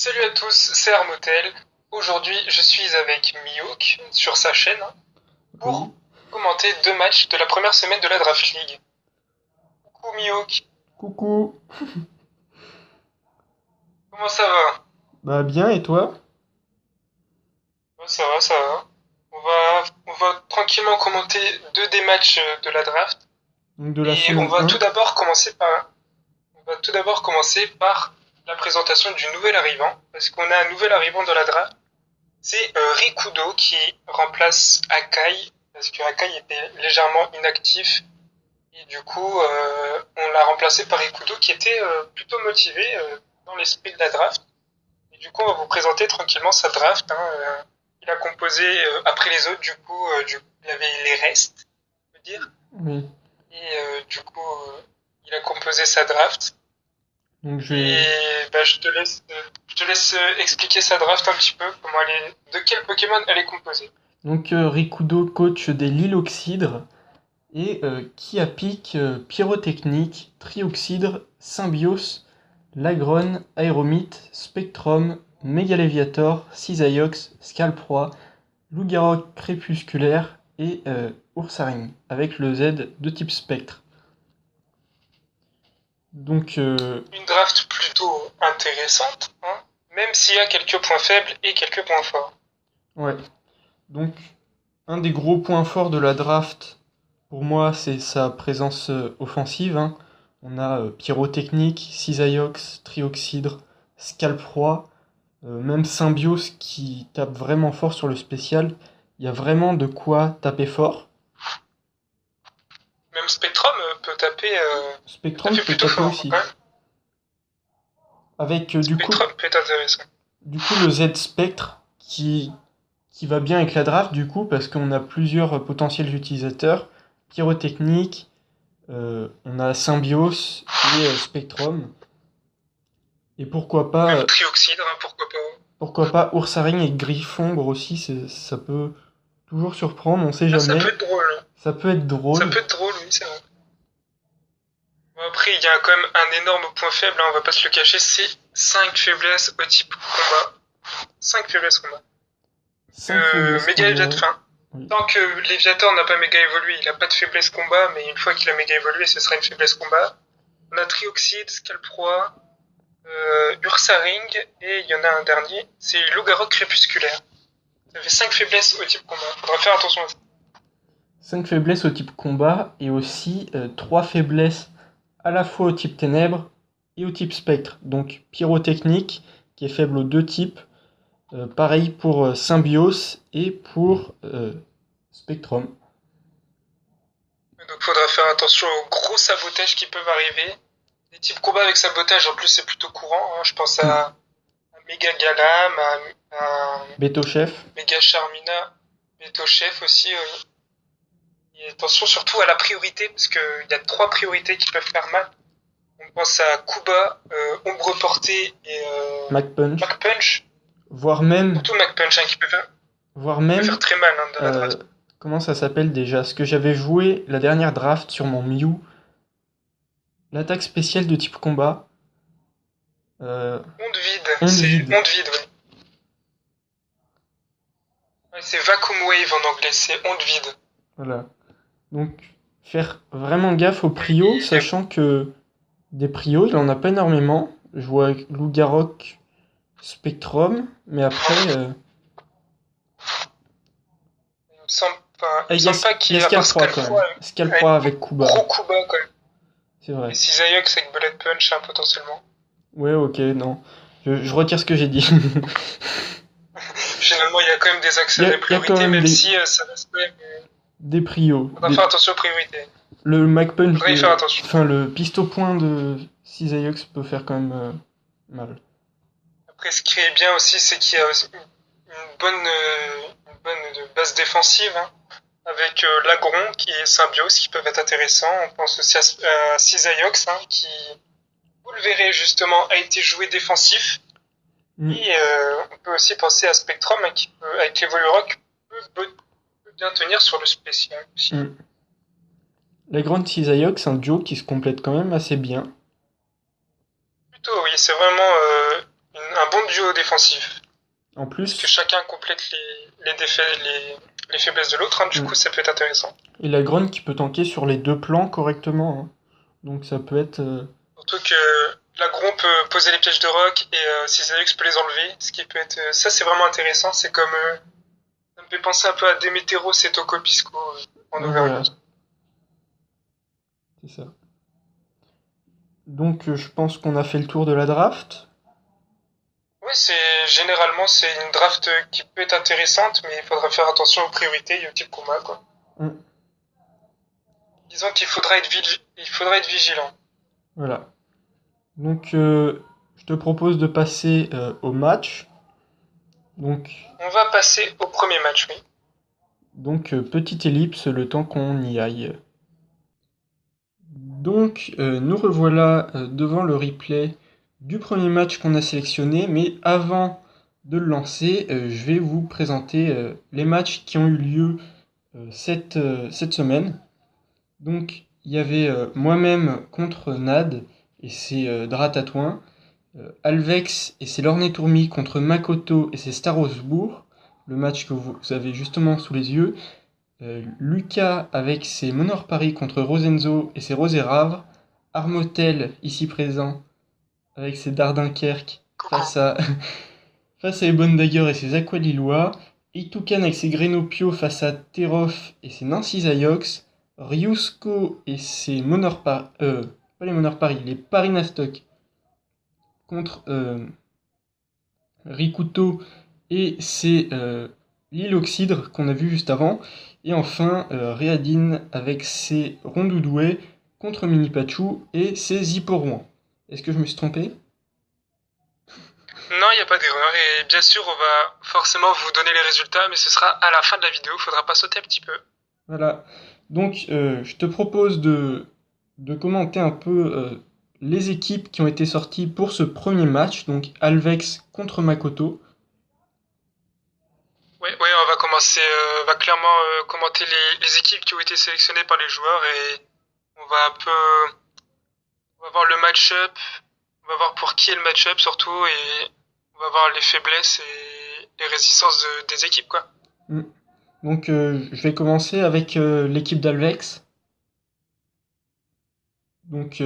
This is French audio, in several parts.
Salut à tous, c'est Armotel. Aujourd'hui, je suis avec Miyok sur sa chaîne Oui, pour commenter deux matchs de la première semaine de la Draft League. Coucou Miyok, coucou. comment ça va? Bah bien et toi? Ouais, ça va, ça va. On va tranquillement commenter deux des matchs de la draft Donc de la et semaine 1. on va tout d'abord commencer par la présentation du nouvel arrivant parce qu'on a un nouvel arrivant dans la draft. C'est Rikudo qui remplace Akai parce que Akai était légèrement inactif. Et du coup, on l'a remplacé par Ikudo qui était plutôt motivé dans l'esprit de la draft. Et du coup, on va vous présenter tranquillement sa draft. Il a composé après les autres, il avait les restes, on peut dire. Oui. Et il a composé sa draft. Donc je vais. Et bah, je te laisse expliquer sa draft un petit peu, de quel Pokémon elle est composée. Donc Rikudo, coach des Liloxydres, et qui a pique Pyrotechnique, Trioxydre, Symbios, Lagron, Aéromite, Spectrum, Mégaleviator, Cisaiox, Scalproie, Loup-Garou crépusculaire et Ursaring, avec le Z de type spectre. Donc Une draft plutôt intéressante, hein, même s'il y a quelques points faibles et quelques points forts. ouais. Donc un des gros points forts de la draft, pour moi, c'est sa présence offensive, hein. On a Pyrotechnique, Cisaiox, Trioxydre, Scalproie, même Symbios qui tape vraiment fort sur le spécial. Il y a vraiment de quoi taper fort. Même Spectrum peut Spectrum taper peut plutôt taper fort, hein, quand aussi. même. Avec Spectrum peut être intéressant. du coup le Z Spectre qui va bien avec la draft du coup parce qu'on a plusieurs potentiels utilisateurs. Pyrotechnique, on a Symbios et Spectrum. Et Même Trioxydre, hein, pourquoi pas. pourquoi pas Ursaring et Griffombre aussi, ça peut toujours surprendre, on sait Ah, ça peut jamais. être drôle, hein. Ça peut être Ça drôle. peut être drôle, oui, c'est vrai. Bon, après, il y a quand même un énorme point faible, hein, on va pas se le cacher, c'est 5 faiblesses au type combat. 5 faiblesses combat. 5 faiblesses Méga Léviat de combat. fin. Oui. Tant que Léviator n'a pas méga évolué, il n'a pas de faiblesse combat, mais une fois qu'il a méga évolué, ce sera une faiblesse combat. On a Trioxide, Scalproie, Ursaring, et il y en a un dernier, c'est Loup-Garou crépusculaire. Ça fait 5 faiblesses au type combat. Faudra faire attention à ça. 5 faiblesses au type combat et aussi 3 faiblesses à la fois au type ténèbres et au type spectre. Donc pyrotechnique qui est faible aux deux types. Pareil pour Symbios et pour Spectrum. Donc faudra faire attention aux gros sabotages qui peuvent arriver. Les types combat avec sabotage, en plus, c'est plutôt courant, hein. Je pense à Mega Galam, à Beto Chef. Mega Charmina, Beto Chef aussi. Et attention surtout à la priorité, parce qu'il y a trois priorités qui peuvent faire mal. On pense à Kuba, Ombre Portée et MacPunch. Mac Punch. Voire même, Surtout Mac Punch, hein, voire qui peut même faire très mal, hein, dans la euh, draft. comment ça s'appelle déjà? Ce que j'avais joué la dernière draft sur mon Mew, l'attaque spéciale de type combat, Onde vide, onde c'est vide. onde vide, ouais. Ouais, c'est Vacuum Wave en anglais, c'est onde vide. Voilà. Donc, faire vraiment gaffe aux prios, sachant que des prios, il en a pas énormément. Je vois avec Loup-Garou, Spectrum, mais après, Il me semble pas il y qu'il a y ait à part Scalproie quand même. Scalfroid avec Scalproie avec Kuba, gros Kuba quand même. c'est Et vrai. Cisaillux avec Bullet Punch, hein, potentiellement. Ouais, ok, non. Je retire ce que j'ai dit. Finalement, il y a quand même des accès à des Il y a quand priorités, même même si ça reste quand même. des prios. Faudra faire attention aux priorités. Le MacPunch Faudra y faire attention. enfin le pistopoint de Cisaillux peut faire quand même mal. Après, ce qui est bien aussi, c'est qu'il y a aussi une bonne base défensive, hein, avec Lagron qui est Symbios qui peuvent être intéressants. On pense aussi à Cisaillux, hein, qui, vous le verrez justement, a été joué défensif. Mm. Et on peut aussi penser à Spectrum, hein, qui peut, avec l'Evolurock, peut bien tenir sur le spécial aussi. Mm. La grande Cisaillux, un duo qui se complète quand même assez bien. Plutôt, oui, c'est vraiment un bon duo défensif. En Parce que plus, chacun complète les faiblesses de l'autre, hein, du mm, coup ça peut être intéressant. et la grogne qui peut tanker sur les deux plans correctement, hein. Donc ça peut être... Surtout que l'agron peut poser les pièges de rock et Cisalux peut les enlever, ce qui peut être... ça c'est vraiment intéressant, c'est comme... ça me fait penser un peu à Demeteros et Tocopisco en voilà, Overwatch. c'est ça. Donc je pense qu'on a fait le tour de la draft. Oui, généralement c'est une draft qui peut être intéressante, mais il faudra faire attention aux priorités et au type combat, quoi. Mm, Disons qu'il faudra être vigilant. voilà. Donc je te propose de passer au match. Donc, On va passer au premier match, oui. petite ellipse, le temps qu'on y aille. Donc, nous revoilà devant le replay du premier match qu'on a sélectionné, mais avant de le lancer, je vais vous présenter les matchs qui ont eu lieu cette semaine. Donc, il y avait moi-même contre Nad et ses Dratatouin, Alvex et ses Lornay Tourmi contre Makoto et ses Starosbourg, le match que vous avez justement sous les yeux. Lucas avec ses Monor Paris contre Rosenzo et ses Roséravre. Armotel, ici présent, avec ses Dardinkerque Coucou. face à Ebon Dagger et ses Aqualillois. Itoukan avec ses Grenopio face à Terof et ses Nancy Zayox. Ryusko et ses Monor Paris, pas les Monor Paris, les Parinastock contre Rikuto et ses Liloxydre qu'on a vu juste avant. Et enfin, Réadine avec ses Rondoudoué contre Minipachu et ses Zipporouan. Est-ce que je me suis trompé? Non, il n'y a pas d'erreur. Et bien sûr, on va forcément vous donner les résultats, mais ce sera à la fin de la vidéo. Il faudra pas sauter un petit peu. Voilà. Donc, je te propose de commenter un peu les équipes qui ont été sorties pour ce premier match. Donc, Alvex contre Makoto. Oui, ouais, on va commencer, on va clairement commenter les équipes qui ont été sélectionnées par les joueurs et on va un peu, on va voir le match-up, on va voir pour qui est le match-up surtout et on va voir les faiblesses et les résistances des équipes, quoi. Mm. Donc, je vais commencer avec l'équipe d'Alvex. Donc,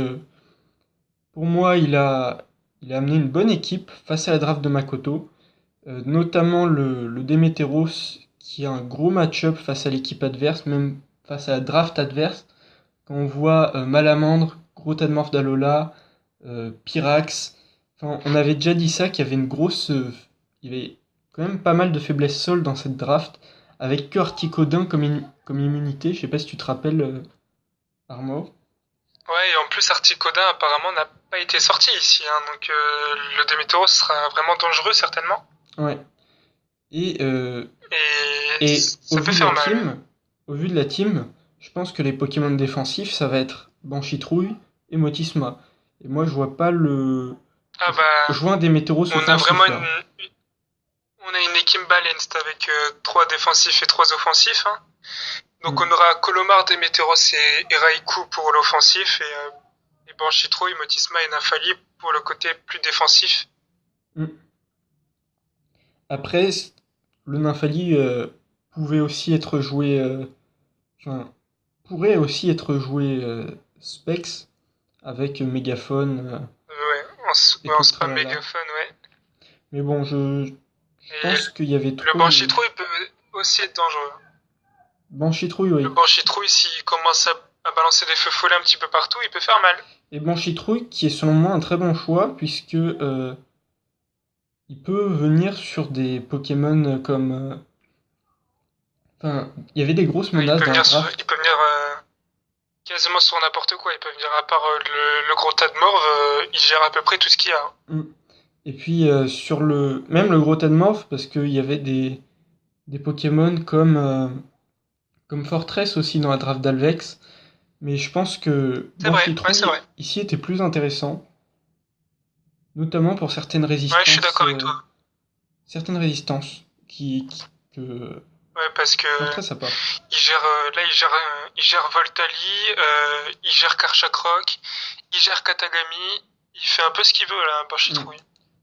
pour moi, il a amené une bonne équipe face à la draft de Makoto, notamment le Demeteros, qui a un gros match-up face à l'équipe adverse, même face à la draft adverse. Quand on voit Malamandre, gros Tadmorph d'Alola, Pyrax, enfin, on avait déjà dit ça, qu'il y avait une grosse. Il y avait quand même pas mal de faiblesses sol dans cette draft, avec que Articodin comme immunité. Je sais pas si tu te rappelles, Armor. Ouais, et en plus Articodin apparemment n'a pas été sorti ici, hein, donc le Demeteros sera vraiment dangereux certainement. Ouais. Et, Et au ça peut vu de la faire mal. team, je pense que les Pokémon défensifs, ça va être Banchitrouille et Motisma. Et moi, je vois pas le. Ah bah, Je vois un Démétéros on a offensif vraiment là. on a une équipe balanced avec 3 défensifs et 3 offensifs, hein. Donc Mm. on aura Colomar, Demeteros et Raikou pour l'offensif et Banchitrouille, Motisma et Nafali pour le côté plus défensif. Mm. Après, le Nymphali pouvait aussi être joué. Enfin, pourrait aussi être joué Specs avec Mégaphone Ouais, et ouais, on tout le sera tralala. mégaphone, ouais. Mais bon, je Et pense qu'il y avait le trop. Banchitrouille peut aussi être dangereux. Banchitrouille, Le oui. Banchitrouille, s'il commence à balancer des feux follets un petit peu partout, il peut faire mal. Et Banchitrouille, qui est selon moi un très bon choix, puisque il peut venir sur des Pokémon comme. Enfin, il y avait des grosses Il menaces peut dans la venir, draft. il peut venir quasiment sur n'importe quoi. Il peut venir à part le gros tas de morve, il gère à peu près tout ce qu'il y a, hein. Mm. Et puis sur même le gros Tadmorph, parce qu'il y avait des Pokémon comme Fortress aussi dans la draft d'Alvex. Mais je pense que C'est vrai, ouais, c'est Banchitrouille vrai. ici était plus intéressant, notamment pour Ouais, je suis d'accord avec toi. certaines résistances que Ouais, parce que Fortress a pas. il gère, il gère Voltali, il gère Karchakrok, il gère Katagami, il fait un peu ce qu'il veut là, Mm. Banchitrouille.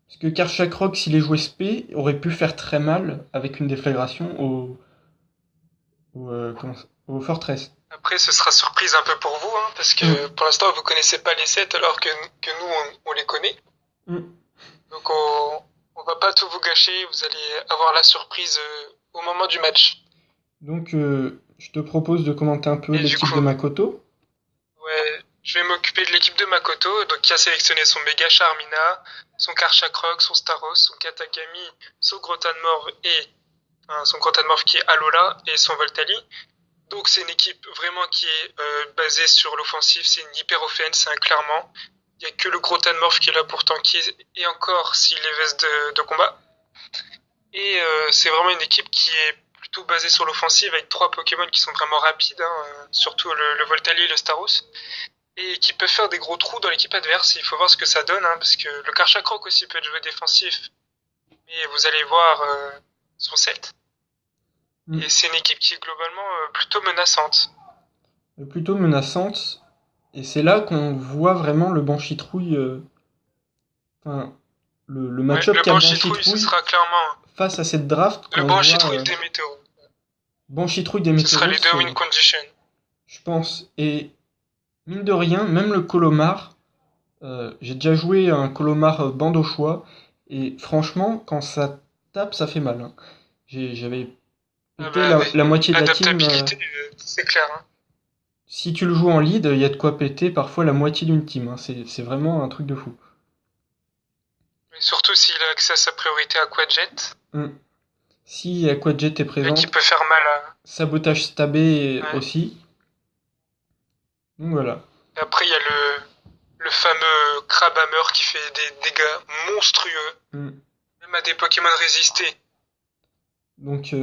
Parce que Karchak s'il est joué SP, aurait pu faire très mal avec une déflagration au Fortress. Après, ce sera surprise un peu pour vous, hein, parce que Mm, pour l'instant, vous connaissez pas les sets alors que nous, on les connaît. mm. Donc, on va pas tout vous gâcher. Vous allez avoir la surprise au moment du match. Donc, je te propose de commenter un peu Et du l'équipe coup, de Makoto. ouais, je vais m'occuper de l'équipe de Makoto, donc qui a sélectionné son Mega Charmina, son Karchakrok, son Staros, son Katagami, son Grotanmorph et son Grotanmorph qui est Alola et son Voltali. Donc c'est une équipe vraiment qui est basée sur l'offensive, c'est une hyper offense, hein, clairement. Il n'y a que le Grotanmorph qui est là pour tanker, et encore s'il est veste de combat. Et c'est vraiment une équipe qui est plutôt basée sur l'offensive avec trois Pokémon qui sont vraiment rapides, hein, surtout le Voltali et le Staros, et qui peuvent faire des gros trous dans l'équipe adverse. Il faut voir ce que ça donne, hein, parce que le Karchakrok aussi peut être joué défensif, mais vous allez voir son set. Mm. Et c'est une équipe qui est globalement plutôt menaçante. Plutôt menaçante. Et c'est là qu'on voit vraiment le Banchitrouille. Enfin, le Ouais, match-up le qu'a Banchitrouille, ce Banchitrouille sera clairement face à cette draft, le quand on voit Banchitrouille des météos. Banchitrouille des Ce sera Météros, les deux win condition. je pense. Et mine de rien, même le Colomar, j'ai déjà joué un Colomar bande au choix, et franchement, quand ça tape, ça fait mal, hein. J'avais Ah pété bah oui. la moitié de la team. L'adaptabilité, c'est clair. Hein. Si tu le joues en lead, il y a de quoi péter parfois la moitié d'une team, hein. C'est vraiment un truc de fou. Mais surtout s'il a accès à sa priorité à Quadjet, Hmm. Si Aquajet est et qui présente, peut faire mal à... sabotage stabé Ouais. aussi. Donc voilà. Et après, il y a le fameux Crabhammer qui fait des dégâts monstrueux, Hmm. même à des Pokémon résistés. Donc,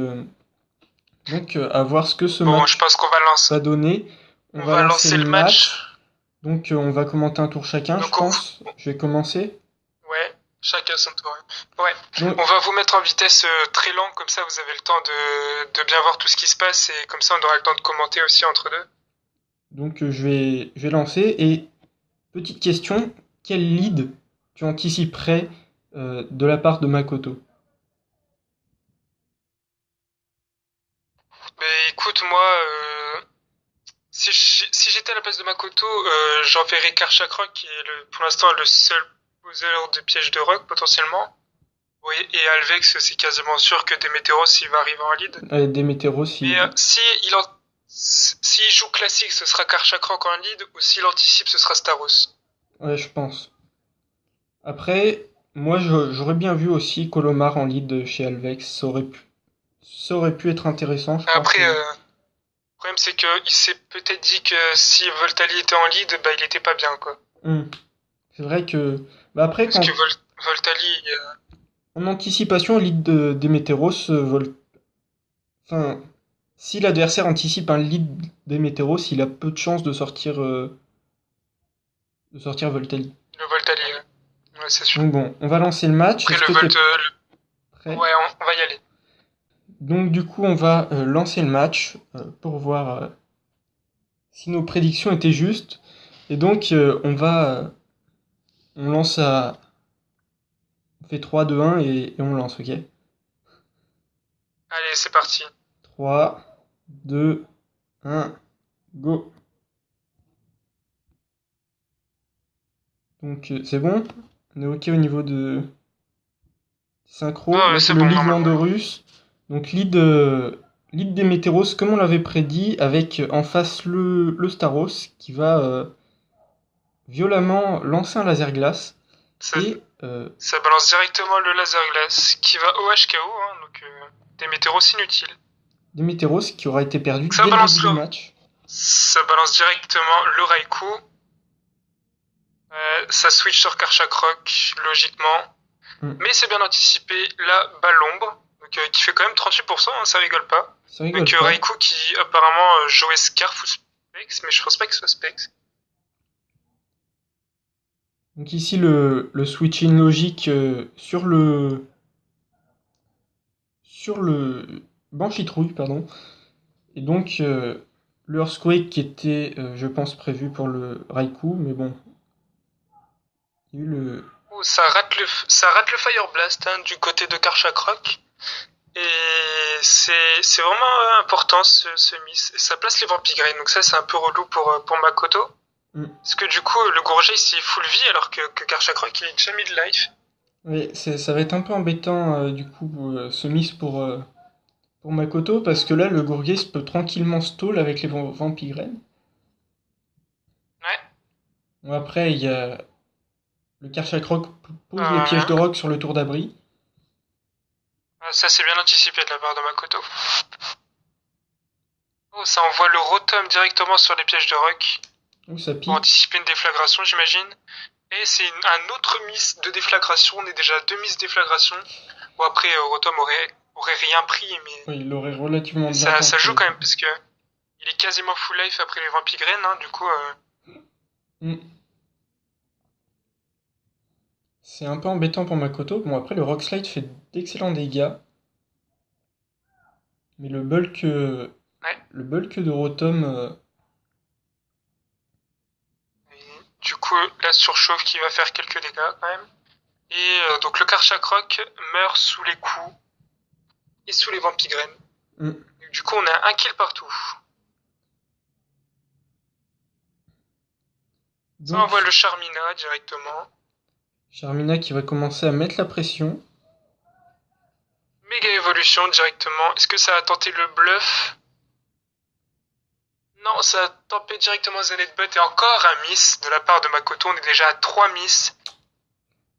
à voir ce que ce Bon, je match pense qu'on va va lancer. donner. On On va va lancer lancer le le match. match. Donc, on va commenter un tour chacun, je Donc, pense. Je vais commencer. ouais, chacun son tour. Ouais, Donc, on va vous mettre en vitesse très lent, comme ça vous avez le temps de bien voir tout ce qui se passe, et comme ça on aura le temps de commenter aussi entre deux. je vais lancer. Et petite question, quel lead tu anticiperais de la part de Makoto? Mais écoute, moi, si j'étais à la place de Makoto, j'enverrais Karchakrok, qui est pour l'instant le seul poseur de pièges de rock potentiellement. Oui, et Alvex, c'est quasiment sûr que Demeteros il va arriver en lead. Allez, Demeteros, Mais s'il joue classique, ce sera Karchakrok en lead, ou s'il anticipe, ce sera Staros. ouais, je pense. Après, moi, j'aurais bien vu aussi Colomar en lead chez Alvex. Ça aurait pu être intéressant, je pense. Après, le problème c'est qu'il s'est peut-être dit que si Voltali était en lead, bah il était pas bien quoi. Hmm. C'est vrai que. Bah après, Parce que Voltali, en anticipation, lead de Demeteros, enfin, si l'adversaire anticipe un lead Demeteros, il a peu de chances de sortir Voltali. le Voltali, ouais, c'est sûr. Donc bon, on va lancer le match. Après Est-ce le que tu es Volt, prêt? ouais, on va y aller. Donc du coup, on va lancer le match pour voir si nos prédictions étaient justes. Et donc, on lance à. On fait 3, 2, 1 et on lance, ok? Allez, c'est parti. 3, 2, 1, go! Donc, c'est bon? On est ok au niveau de synchro. Ah Là, ouais, c'est c'est le bon lead normalement. Landorus. Donc, lead des Météros, comme on l'avait prédit, avec en face le Staros qui va violemment lancer un laser glace. Ça, Et ça balance directement le laser glace qui va OHKO, hein, donc des météoros inutiles. des Météros qui aura été perdu Ça dès le balance début du match. ça balance directement le Raikou. Ça switch sur Karchakrok, logiquement. Hmm. Mais c'est bien anticipé. La balle l'ombre, donc, qui fait quand même 38%, hein, ça rigole pas. Ça rigole Donc pas. Raikou qui apparemment jouait Scarf ou Specs, mais je pense pas que ce soit Specs. Donc ici le switching logique sur le Banchitrouille, pardon. Et donc le Earthquake qui était, je pense, prévu pour le Raikou, mais bon, il y a eu Oh, ça rate le Fire Blast hein, du côté de Karchakrok. Et c'est vraiment important ce miss. Et ça place les Vampigraines, donc ça c'est un peu relou pour Makoto. Mm. Parce que du coup, le Gourget c'est full vie alors que Karchakrok il est déjà mis de life. Oui, ça va être un peu embêtant du coup ce miss pour Makoto parce que là le Gourgeist peut tranquillement stall avec les Vampigraines. Ouais. Bon, après il y a le Karchakrok pose les pièges de Euh, rock sur le tour d'abri. Ça c'est bien anticipé de la part de Makoto. Oh, ça envoie le Rotom directement sur les pièges de rock Où ça pour pique. anticiper une déflagration, j'imagine. Et c'est un autre miss de déflagration. On est déjà à deux miss déflagration. Bon après, Rotom aurait rien pris, Oui, il l'aurait relativement mais bien ça joue tanké. quand même parce que il est quasiment full life après les Vampigraines, hein, du coup. Mm. C'est un peu embêtant pour Makoto. Bon, après, le Rock Slide fait d'excellents dégâts. Mais Ouais. le bulk de Rotom, Et du coup, la surchauffe qui va faire quelques dégâts quand même. Et donc le Karchakrok meurt sous les coups et sous les Vampigraines. mm. Du coup, on a un kill partout. Ça Donc, envoie le Charmina directement. Charmina qui va commencer à mettre la pression. Méga évolution directement. Est-ce que ça a tenté le bluff? Non, ça a tenté directement Zenith Butt et encore un miss de la part de Makoto. On est déjà à 3 miss.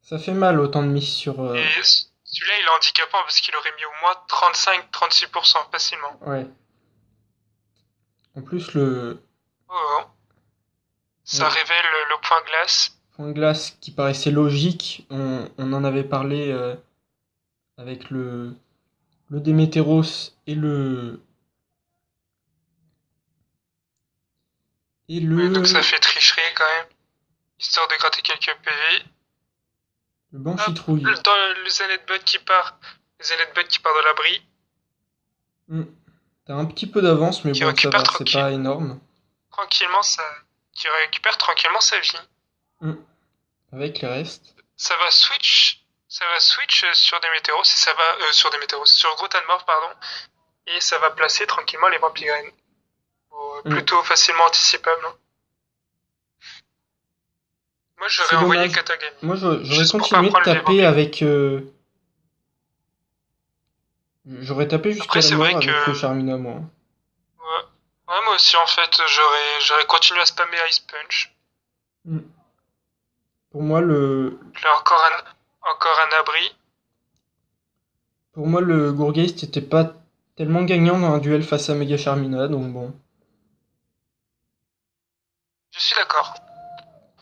Ça fait mal autant de miss sur. Et celui-là, il est handicapant parce qu'il aurait mis au moins 35-36% facilement. Ouais. En plus, le Oh, ça ouais, révèle le point glace. point de glace qui paraissait logique, on en avait parlé avec le Démétéros et Ouais, donc le, ça fait tricherie quand même. Histoire de gratter quelques PV. le Hop, Banchitrouille. dans le Zenith Butt qui part. Le Zenith Butt qui part de l'abri. Mm. T'as un petit peu d'avance, mais Qui bon, ça récupère va, c'est pas énorme. tranquillement sa... Qui récupère tranquillement sa vie. Mm. Avec les restes. Ça va switch. Ça va switch sur des météoros. Et ça va. Sur des météoros. Sur Grotanmorph, pardon. Et ça va placer tranquillement les Vampigraines. Mm. Plutôt facilement anticipable. Hein. Moi, j'aurais C'est envoyé dommage. Katagami. Moi, j'aurais Juste pour continué pas de prendre les taper Vampigraines. avec. J'aurais tapé jusqu'à Après, la c'est mort vrai avec le que. Charmina, moi. Ouais, ouais, moi aussi, en fait, j'aurais continué à spammer Ice Punch. Mm. Pour moi, le, Là, encore un abri. pour moi, le Gourgeist était pas tellement gagnant dans un duel face à Mega Charmina, donc bon. Je suis d'accord.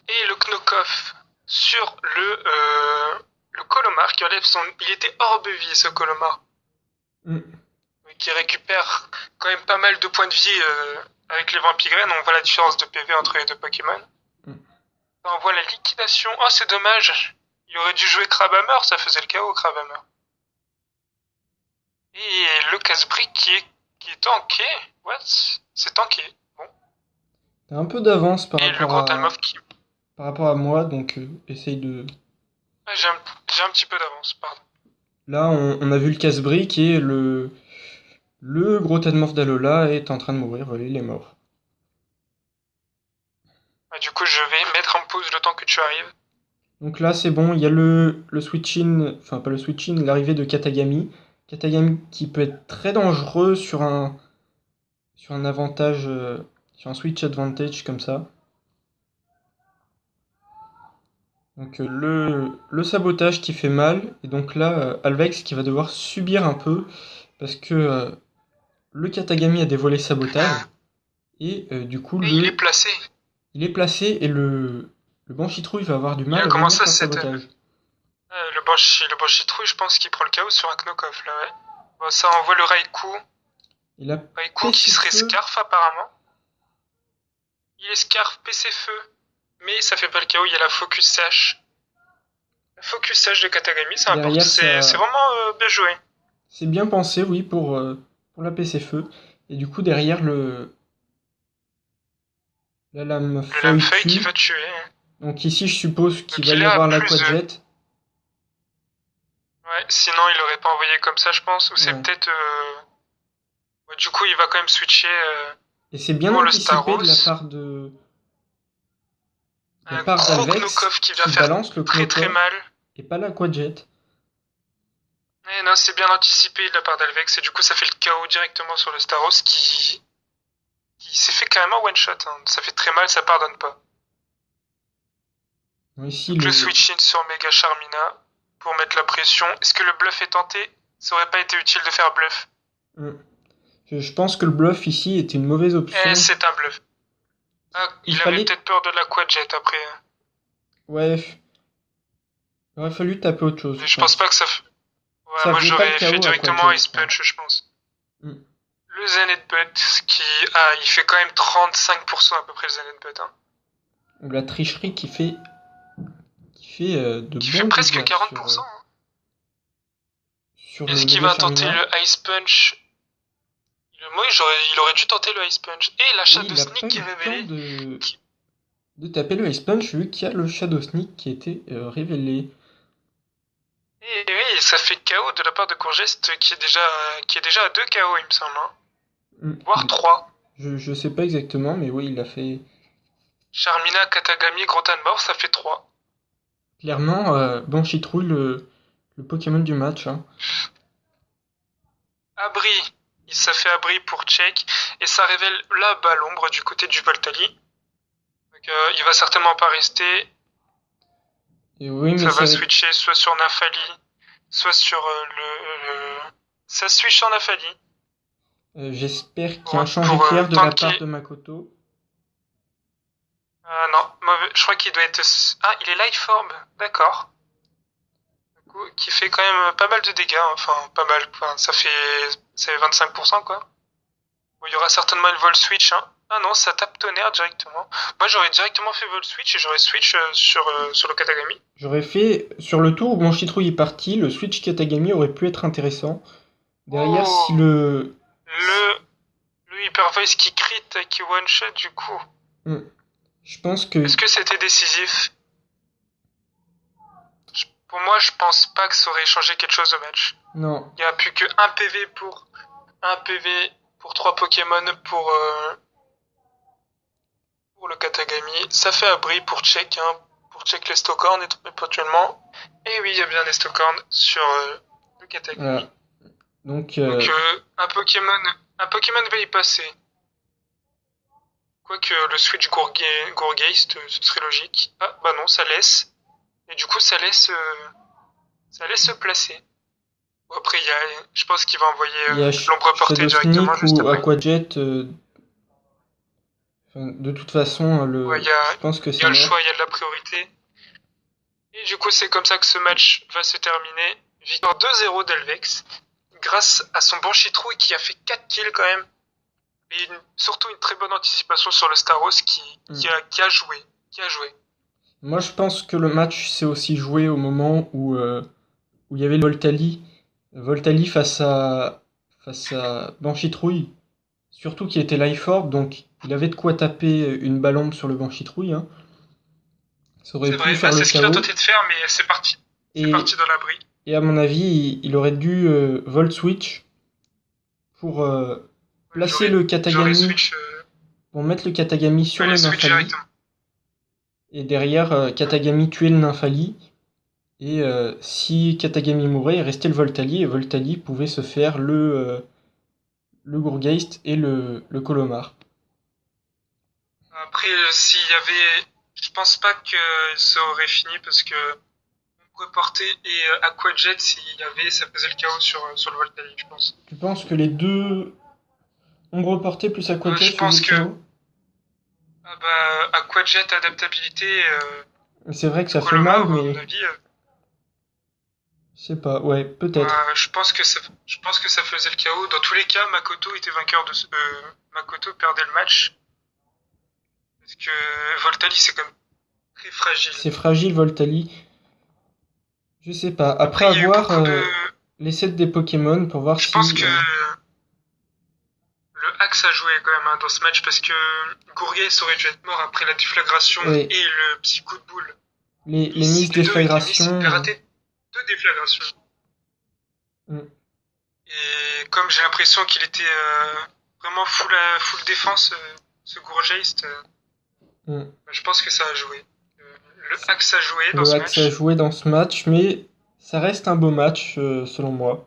Et le Knockoff sur le Colomar qui enlève son. Il était hors de vie, ce Colomar. Mm. Qui récupère quand même pas mal de points de vie avec les Vampigraines. On voit la différence de PV entre les deux Pokémon. Mm. On voit la liquidation. Oh, c'est dommage. Il aurait dû jouer Crabhammer, ça faisait le chaos, Crabhammer. Et le casse-brique qui est tanké. What? C'est tanké. Bon. T'as un peu d'avance Et le Grotalmov qui. par rapport à moi, donc essaye de. Ah, j'ai un petit peu d'avance, pardon. Là, on a vu le casse-brique et le gros Tadmorph d'Alola est en train de mourir. Voilà, il est mort. Ah, du coup, je vais mettre en pause le temps que tu arrives. Donc là, c'est bon, il y a le switch-in, enfin pas le switch-in, l'arrivée de Katagami. Katagami qui peut être très dangereux sur un avantage, sur un switch advantage comme ça. Donc le sabotage qui fait mal, et donc là, Alvex qui va devoir subir un peu, parce que le Katagami a dévoilé sabotage, et du coup, Et il est placé. il est placé, et le Banchitrouille va avoir du Il mal a à venir commencé à faire set. sabotage. Le Banchitrouille, je pense qu'il prend le chaos sur un Knockoff, là, ouais. Bon, ça envoie le Raikou. Et là, Raikou qui serait Scarf, apparemment. Il est Scarf, PC Feu. Mais ça fait pas le chaos, il y a la Focus Sash. La Focus Sash de Katagami, c'est important. C'est vraiment bien joué. C'est bien pensé, oui, pour la PC Feu. Et du coup, derrière, la lame Le Lame Feuille tue. qui va tuer. Donc ici, je suppose qu'il Donc va il y a avoir plus l'Aquajet. Ouais, sinon il l'aurait pas envoyé comme ça, je pense. Ou c'est Ouais. peut-être. Ouais, du coup, il va quand même switcher Et c'est bien pour le anticipé de Staros. la Un part gros d'Alvex Knokov qui vient qui faire balance le très très Knokov mal. et pas l'Aquajet. Et non, c'est bien anticipé de la part d'Alvex. Et du coup, ça fait le KO directement sur le Staros qui s'est fait carrément one shot. Hein. Ça fait très mal, ça pardonne pas. Ici, Donc le switch in sur Mega Charmina pour mettre la pression. Est-ce que le bluff est tenté? Ça aurait pas été utile de faire bluff. Je pense que le bluff ici était une mauvaise option. Eh, c'est un bluff. Ah, il avait peut-être peur de l'Aquajet après. Ouais, il aurait fallu taper autre chose. Mais je pense pas que ça. Ouais, Ça moi faisait pas j'aurais le fait KO directement Aquajet, Ice Punch, je pense. Mm. Le Zenith Butt qui. Ah, il fait quand même 35% à peu près le Zenith Butt. Hein. Ou la tricherie qui fait de Qui bons fait presque dégâts 40%. sur le Est-ce qu'il Mega va tenter Charmina. le Ice Punch? Moi, il aurait dû tenter le Ice Punch. Et la Shadow Sneak qui est révélée. De taper le Ice Punch vu qu'il y a le Shadow Sneak qui a été révélé. Et oui, ça fait KO de la part de Courgest qui est déjà à 2 KO, il me semble. Hein. Voire 3. Je sais pas exactement, mais oui, il a fait. Charmina, Katagami, Grotan Mort, ça fait 3. Clairement, Banchitrouille, le Pokémon du match. Hein. Abri, ça fait Abri pour Check. Et ça révèle la balle ombre du côté du Voltali. Donc, il va certainement pas rester. Et oui, mais ça va switcher soit sur Nafali, soit sur ça switch sur Nafali. J'espère qu'il y a un changement clair de la part de Makoto. Non, mauvais. Je crois qu'il doit être. Ah, il est Life Orb, d'accord. Du coup, qui fait quand même pas mal de dégâts. Enfin, pas mal. Enfin, ça fait 25%, quoi. Bon, il y aura certainement une Vol Switch. Hein. Ah non, ça tape Tonnerre directement. Moi, j'aurais directement fait Vol Switch et j'aurais switch sur le Katagami. J'aurais fait, sur le tour où Banchitrouille est parti, le switch Katagami aurait pu être intéressant. Derrière, si le Hyper Voice qui crit, qui one shot, du coup. Je pense que. Est-ce que c'était décisif? Pour moi, je pense pas que ça aurait changé quelque chose au match. Non. Il n'y a plus que 1 PV pour 3 Pokémon pour le Katagami. Ça fait abri pour check, hein, pour check les Stockorn éventuellement. Et oui, il y a bien des Stockorn sur le Katagami. Voilà. Donc un Pokémon va y passer. Quoique le switch Gourgeist, ce serait logique. Ah, bah non, ça laisse. Et du coup, ça laisse se placer. Bon, après, je pense qu'il va envoyer l'ombre portée directement juste après. Ou Aquajet. De toute façon, je pense que c'est. Il y a le choix, il y a de la priorité. Et du coup, c'est comme ça que ce match va se terminer. Victoire 2-0 d'Elvex. Grâce à son Banchitrouille qui a fait 4 kills quand même. Et surtout une très bonne anticipation sur le Staros qui a joué. Moi, je pense que le match s'est aussi joué au moment où il y avait le Voltali face à Banchitrouille, surtout qui était Life Orb, donc il avait de quoi taper une ballonde sur le Banchitrouille. Hein. Ça aurait pu faire le c'est ce qu'il a tenté de faire, mais c'est parti. C'est parti dans l'abri. Et à mon avis, il aurait dû Volt Switch pour placer le Katagami, pour mettre le Katagami sur le Nymphali. Et derrière, Katagami tuer le Nymphali. Et si Katagami mourait, il restait le Voltali, et Voltali pouvait se faire le Gourgeist et le Colomar. Après, s'il y avait... Je pense pas que ça aurait fini, parce que Ombre Portée et Aquajet, s'il y avait, ça faisait le chaos sur le Voltali, je pense. Tu penses que les deux Ombre Portée plus Aquajet je pense que... Ah bah, Aquajet, adaptabilité... c'est vrai que ça fait mal, mais... À mon avis, je sais pas, ouais, peut-être. Je pense que ça faisait le chaos. Dans tous les cas, Makoto était vainqueur de Makoto perdait le match. Parce que Voltali, c'est comme très fragile. C'est fragile, Voltali. Je sais pas. Après avoir les sets des Pokémon pour voir si... Je pense que le Axe a joué quand même dans ce match, parce que Gourgeist aurait dû être mort après la déflagration et le petit coup de boule. Les mises déflagration... Il a raté 2 déflagrations. Et comme j'ai l'impression qu'il était vraiment full défense, ce Gourgeist, Mm. je pense que ça a joué. Le axe a joué dans Le ce Axe a match. joué dans ce match, mais ça reste un beau match, selon moi.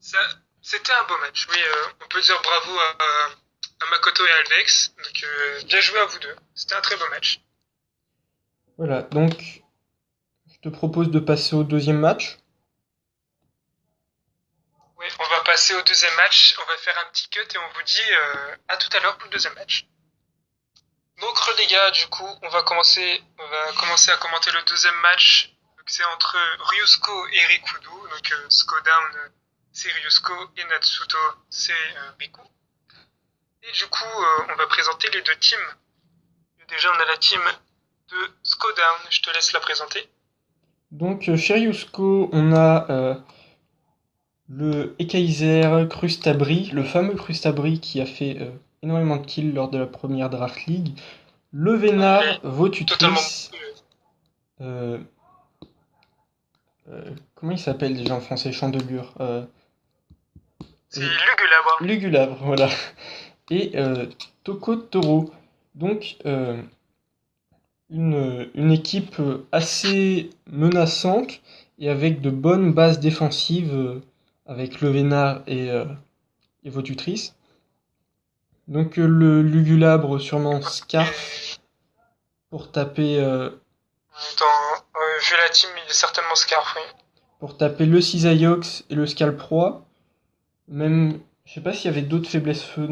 Ça, c'était un beau match. Oui, on peut dire bravo à Makoto et Alvex. Donc, bien joué à vous deux. C'était un très beau match. Voilà, donc je te propose de passer au deuxième match. Oui, on va passer au deuxième match. On va faire un petit cut et on vous dit à tout à l'heure pour le deuxième match. Donc les gars, du coup, on va commencer à commenter le deuxième match. Donc, c'est entre Ryusuko et Rikudo. Donc Scodown, c'est Ryusuko et Natsuto, c'est Riku. Et du coup, on va présenter les deux teams. Déjà, on a la team de Scodown. Je te laisse la présenter. Donc chez Ryusko, on a le Ekaizer Crustabri, le fameux Crustabri qui a fait énormément de kills lors de la première Draft League. Le Il Vénard est totalement. Votutrice. euh, comment il s'appelle déjà en français? Chandelure. C'est Euh, Lugulabre. Lugulabre, voilà. Et Toko Toro. Donc une équipe assez menaçante et avec de bonnes bases défensives avec Le Vénard et Votutrice. Donc le Lugulabre sûrement Scarf pour taper, Vu la team, il est certainement Scarf, oui. pour taper le Cisaiox et le Scalproie. Même, je sais pas s'il y avait d'autres faiblesses feu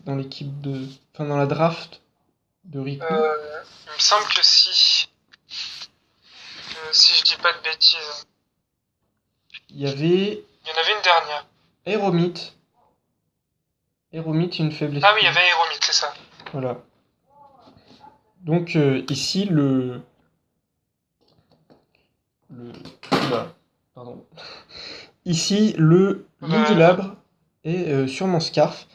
dans l'équipe de, enfin dans la draft de Riku. Il me semble que si. Si je dis pas de bêtises. Il y avait Il y en avait une dernière. Aeromite. Aeromite, une faiblesse Ah oui, il y feu. avait Aeromite, c'est ça. Voilà. Donc ici le oula, pardon. Ici le Bah, Lugulabre est sur mon Scarf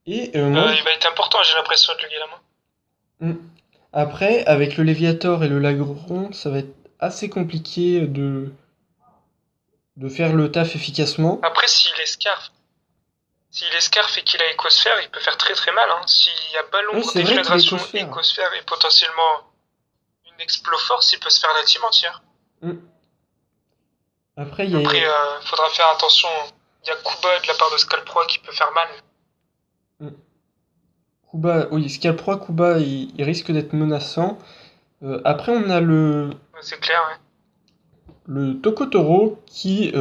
et moi il va être important, j'ai l'impression, de le Guillermo. hmm. Après avec le Léviator et le Lagron, ça va être assez compliqué de faire le taf efficacement. Après, s'il est Scarf et qu'il a Écosphère, il peut faire très très mal. Hein. S'il y a Oui, Ballon, c'est vrai qu'il est Déflagration, écosphère. Écosphère et potentiellement une Exploforce, il peut se faire la team entière. Hmm. Après, il y Après, a faudra faire attention. Il y a Kuba de la part de Scalpro qui peut faire mal. hmm. Kuba, oui, Scalproie, Kuba, il risque d'être menaçant. Après, on a Ouais, c'est clair, ouais. le Tokotoro qui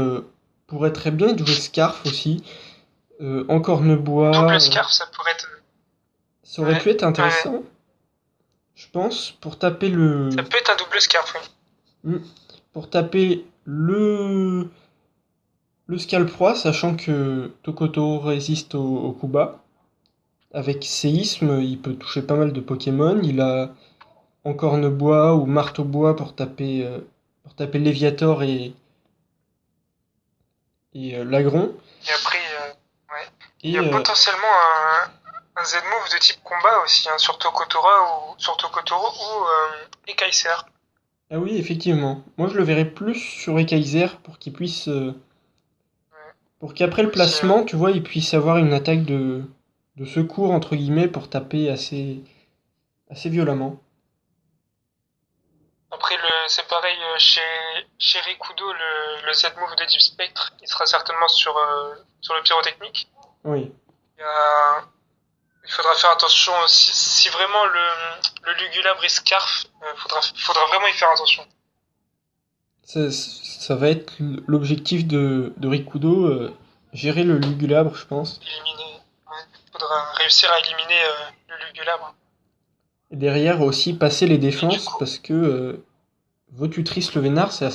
pourrait très bien jouer Scarf aussi. Encornebois, Double Scarf, ça pourrait être. ça aurait Ouais, pu être ouais. intéressant, je pense, pour taper le, Ça peut être un double Scarf, oui. hmm, pour taper le Scalproie, sachant que Tokotoro résiste au Kuba. Avec séisme, il peut toucher pas mal de Pokémon. Il a Encornebois ou Marteau-bois pour taper Léviator et Lagron. Et après, ouais. Il y a Et potentiellement un Z-move de type combat aussi, hein, sur Tokotoro ou Ekaiser. ah oui, effectivement. Moi, je le verrais plus sur Ekaizer pour qu'il puisse, Ouais. pour qu'après le Aussi, placement, tu vois, il puisse avoir une attaque de secours entre guillemets pour taper assez violemment. après, c'est pareil chez Rikudo, le Z-move de Deep Spectre, il sera certainement sur le pyrotechnique. Oui. Il y a Il faudra faire attention si vraiment le Lugulabre est Scarf, faudra vraiment y faire attention. Ça va être l'objectif de Rikudo, gérer le Lugulabre, je pense. Éliminer. Ouais. Faudra réussir à éliminer le Lugulabre. Et derrière aussi passer les Et du défenses coup, parce que Votutrice le Vénard, c'est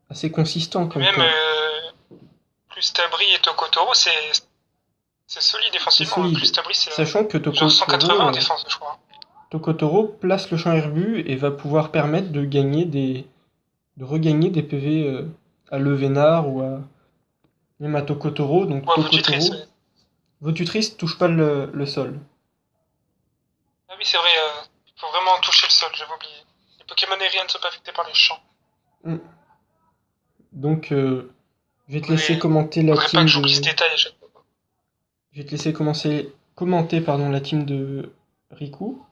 assez consistant et comme même camp. plus Tabri et Tokotoro, c'est solide C'est défensivement. Hein. Plus solide. Tabri, c'est Sachant que genre 180 en défense, je crois. Tokotoro place le champ herbu et va pouvoir permettre de regagner des PV à Le Vénard ou même à Tokotoro. Donc Ou à Votutrice. Tokotoro, Ouais. Votutrice touche pas le sol. Ah oui, c'est vrai, il faut vraiment toucher le sol, j'avais oublié. Les Pokémon aériens ne sont pas affectés par les champs. Mm. Donc Je vais te laisser Faudrait, commenter la faudrait pas team que j'oublie ce de. détail à chaque fois. Je vais te laisser commenter pardon, la team de Riku.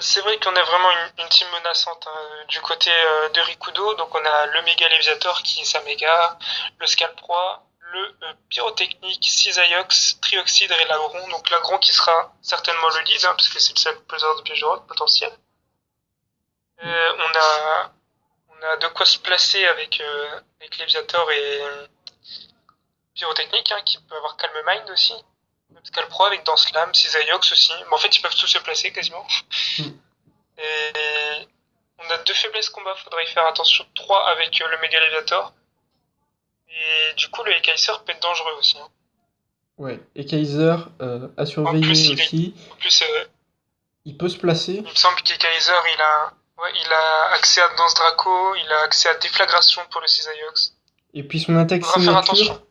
C'est vrai qu'on a vraiment une team menaçante hein, du côté de Rikudo. Donc on a le Méga Léviator qui est sa méga, le Scalproie, le Pyrotechnique, Cisaiox, Trioxydre et Lagron. Donc Lagron qui sera certainement le lead, hein, parce que c'est le seul peseur de Peugeot potentiel. On a de quoi se placer avec Léviator et Pyrotechnique, hein, qui peut avoir Calm Mind aussi. Scalproie avec Dance Lame, Cisaiox aussi. Mais en fait, ils peuvent tous se placer quasiment. Mm. Et on a deux faiblesses combat, faudrait y faire attention. 3 avec le Méga Léviator. Et du coup, le Kaiser peut être dangereux aussi. Hein. Ouais. Et Kaiser à En surveiller plus, aussi. en plus Il peut se placer. il me semble que Kaiser, il a accès à Danse Draco, il a accès à Déflagration pour le Cisaiox. Et puis son attaque Faudra faire signature, attention.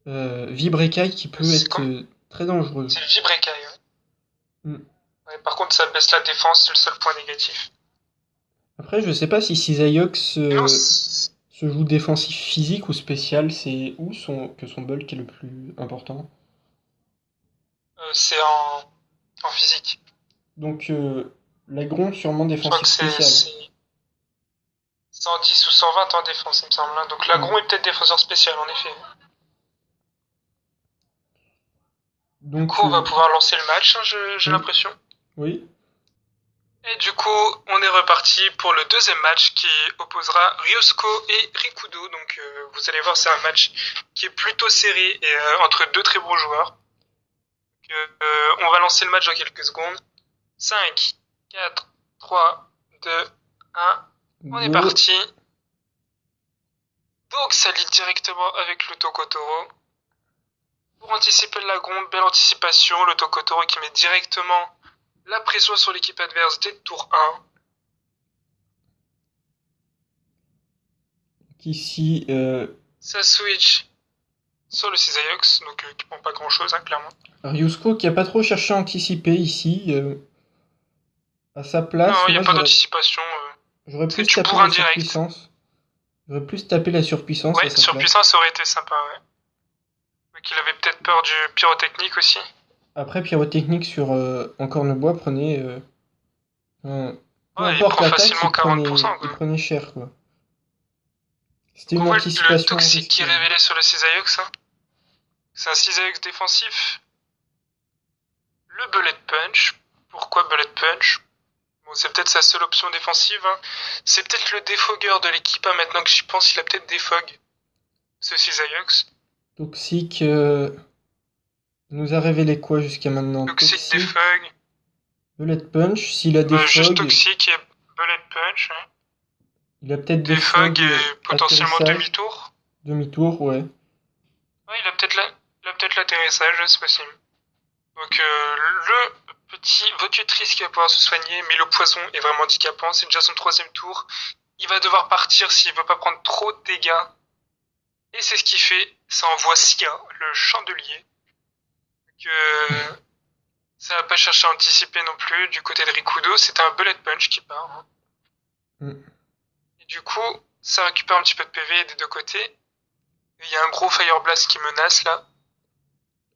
Vibrekai, qui peut C'est être comme... très dangereuse. C'est le Vibrekai. Hein. Mm. Ouais, par contre, ça baisse la défense, c'est le seul point négatif. Après, je sais pas si Cisaiox Non, se joue défensif physique ou spécial. C'est où que son bulk est le plus important. c'est en physique. Donc, Lagron, sûrement Je crois défensif que spécial. c'est 110 ou 120 en défense, il me semble. Hein. Donc Lagron est peut-être défenseur spécial, en effet. Du Donc, coup, on va pouvoir lancer le match, hein, j'ai oui. l'impression. Oui. Et du coup, on est reparti pour le deuxième match qui opposera Ryosuko et Rikudo. Donc, vous allez voir, c'est un match qui est plutôt serré et entre deux très bons joueurs. Donc, on va lancer le match dans quelques secondes. 5, 4, 3, 2, 1. On est Go. parti. Donc, ça lit directement avec le Tokotoro. Pour anticiper le Lagron, belle anticipation. Le Tokotoro qui met directement la pression sur l'équipe adverse dès le tour 1. Ici, Ça switch sur le Cisaiox, donc qui prend pas grand chose, hein, clairement. Ryusko qui a pas trop cherché à anticiper ici. À sa place, Non, il n'y a moi pas d'anticipation. j'aurais C'est plus du tapé bourrin la direct. surpuissance. J'aurais plus tapé la surpuissance à Ouais, sa place. surpuissance ça aurait été sympa, ouais. Mais qu'il avait peut-être peur du pyrotechnique aussi. Après, pyrotechnique sur Encorne-Bois prenait. Peu Ouais, il importe prend l'attaque, facilement 40%, il quoi. prenait cher, quoi. C'était Donc on une voit le anticipation toxique qui est risquée. révélé sur le Cisaiox. Hein. C'est un Cisaiox défensif. Le Bullet Punch. Pourquoi Bullet Punch? Bon, c'est peut-être sa seule option défensive. Hein. C'est peut-être le défogueur de l'équipe. Hein. Maintenant que j'y pense, il a peut-être défog. Ce Cisaiox. Toxique nous a révélé quoi jusqu'à maintenant? Toxique défog. Bullet Punch, s'il a Juste défog, toxique et Bullet Punch. Hein. il a peut-être Défog défog et potentiellement atterrissage. demi-tour. Demi-tour, ouais. Ouais, il a peut-être l'atterrissage, c'est possible. Donc le petit votutrice qui va pouvoir se soigner, mais le poison est vraiment handicapant, c'est déjà son troisième tour. Il va devoir partir s'il veut pas prendre trop de dégâts. Et c'est ce qu'il fait, ça envoie Sia, le chandelier. Donc ça va pas chercher à anticiper non plus. Du côté de Rikudo, c'est un bullet punch qui part. Hein. Et du coup, ça récupère un petit peu de PV des deux côtés. Il y a un gros Fire Blast qui menace là.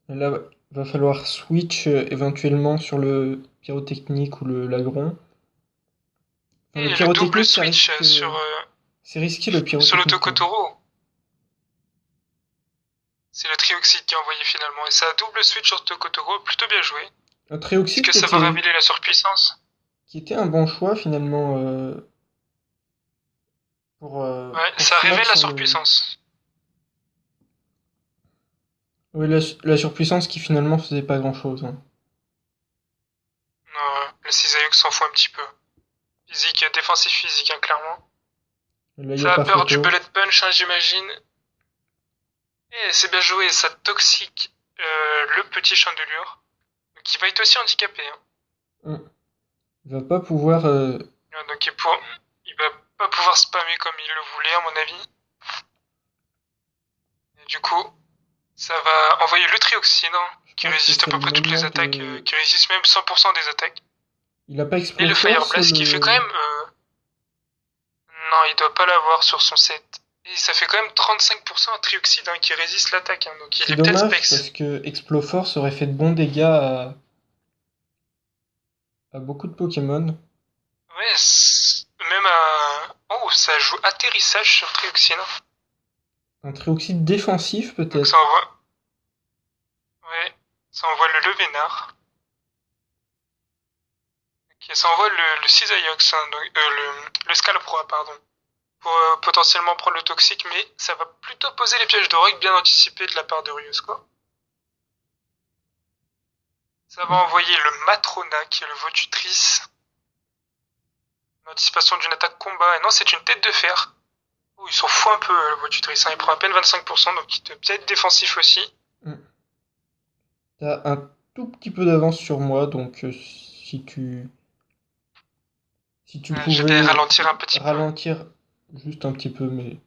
Là, va falloir switch éventuellement sur le pyrotechnique ou le Lagron. Enfin, et le double switch sur... c'est risqué le pyrotechnique. Sur le Tokotoro. C'est le Trioxide qui a envoyé finalement. Et ça a double switch sur Tokotoro, plutôt bien joué. Un Trioxide Est-ce que ça va révéler la surpuissance? Qui était un bon choix finalement ouais, ça révèle la surpuissance. Oui, la surpuissance qui finalement faisait pas grand chose. Hein. Non, le Cisaiox s'en fout un petit peu. Physique, défensif physique, hein, clairement. Là, ça a peur du bullet punch, hein, j'imagine. Et c'est bien joué, ça toxique le petit chandelure. Qui va être aussi handicapé. Hein. Il va pas pouvoir... Donc il va pas pouvoir spammer comme il le voulait, à mon avis. Et du coup, ça va envoyer le trioxyde, hein, qui résiste à peu près toutes les attaques, qui résiste même 100% des attaques. Il a pas explosé. Et le Fire Blast qui fait quand même... Non, il doit pas l'avoir sur son set. Et ça fait quand même 35% en trioxyde qui résiste l'attaque, hein, donc il C'est est peut-être dommage Specs. parce que Exploforce aurait fait de bons dégâts à beaucoup de Pokémon. Ouais, même à... Oh, ça joue atterrissage sur trioxyde. Un Trioxyde défensif Donc ça peut-être. envoie... Ouais, ça envoie le Levénard. Ok, ça envoie le Cisaillux, hein, donc, le Scaleproie, pardon. Pour potentiellement prendre le toxique, mais ça va plutôt poser les pièges de rock bien anticipés de la part de Rius, quoi. Ça va envoyer le Matrona, qui est le Votutrice. Anticipation d'une attaque combat. Et non, c'est une tête de fer. Oh, il s'en fout un peu, le Votutrice. Hein. Il prend à peine 25%, donc il peut bien être défensif aussi. Mm. T'as un tout petit peu d'avance sur moi, donc si tu Je vais pouvais ralentir un petit peu. ralentir juste un petit peu, mais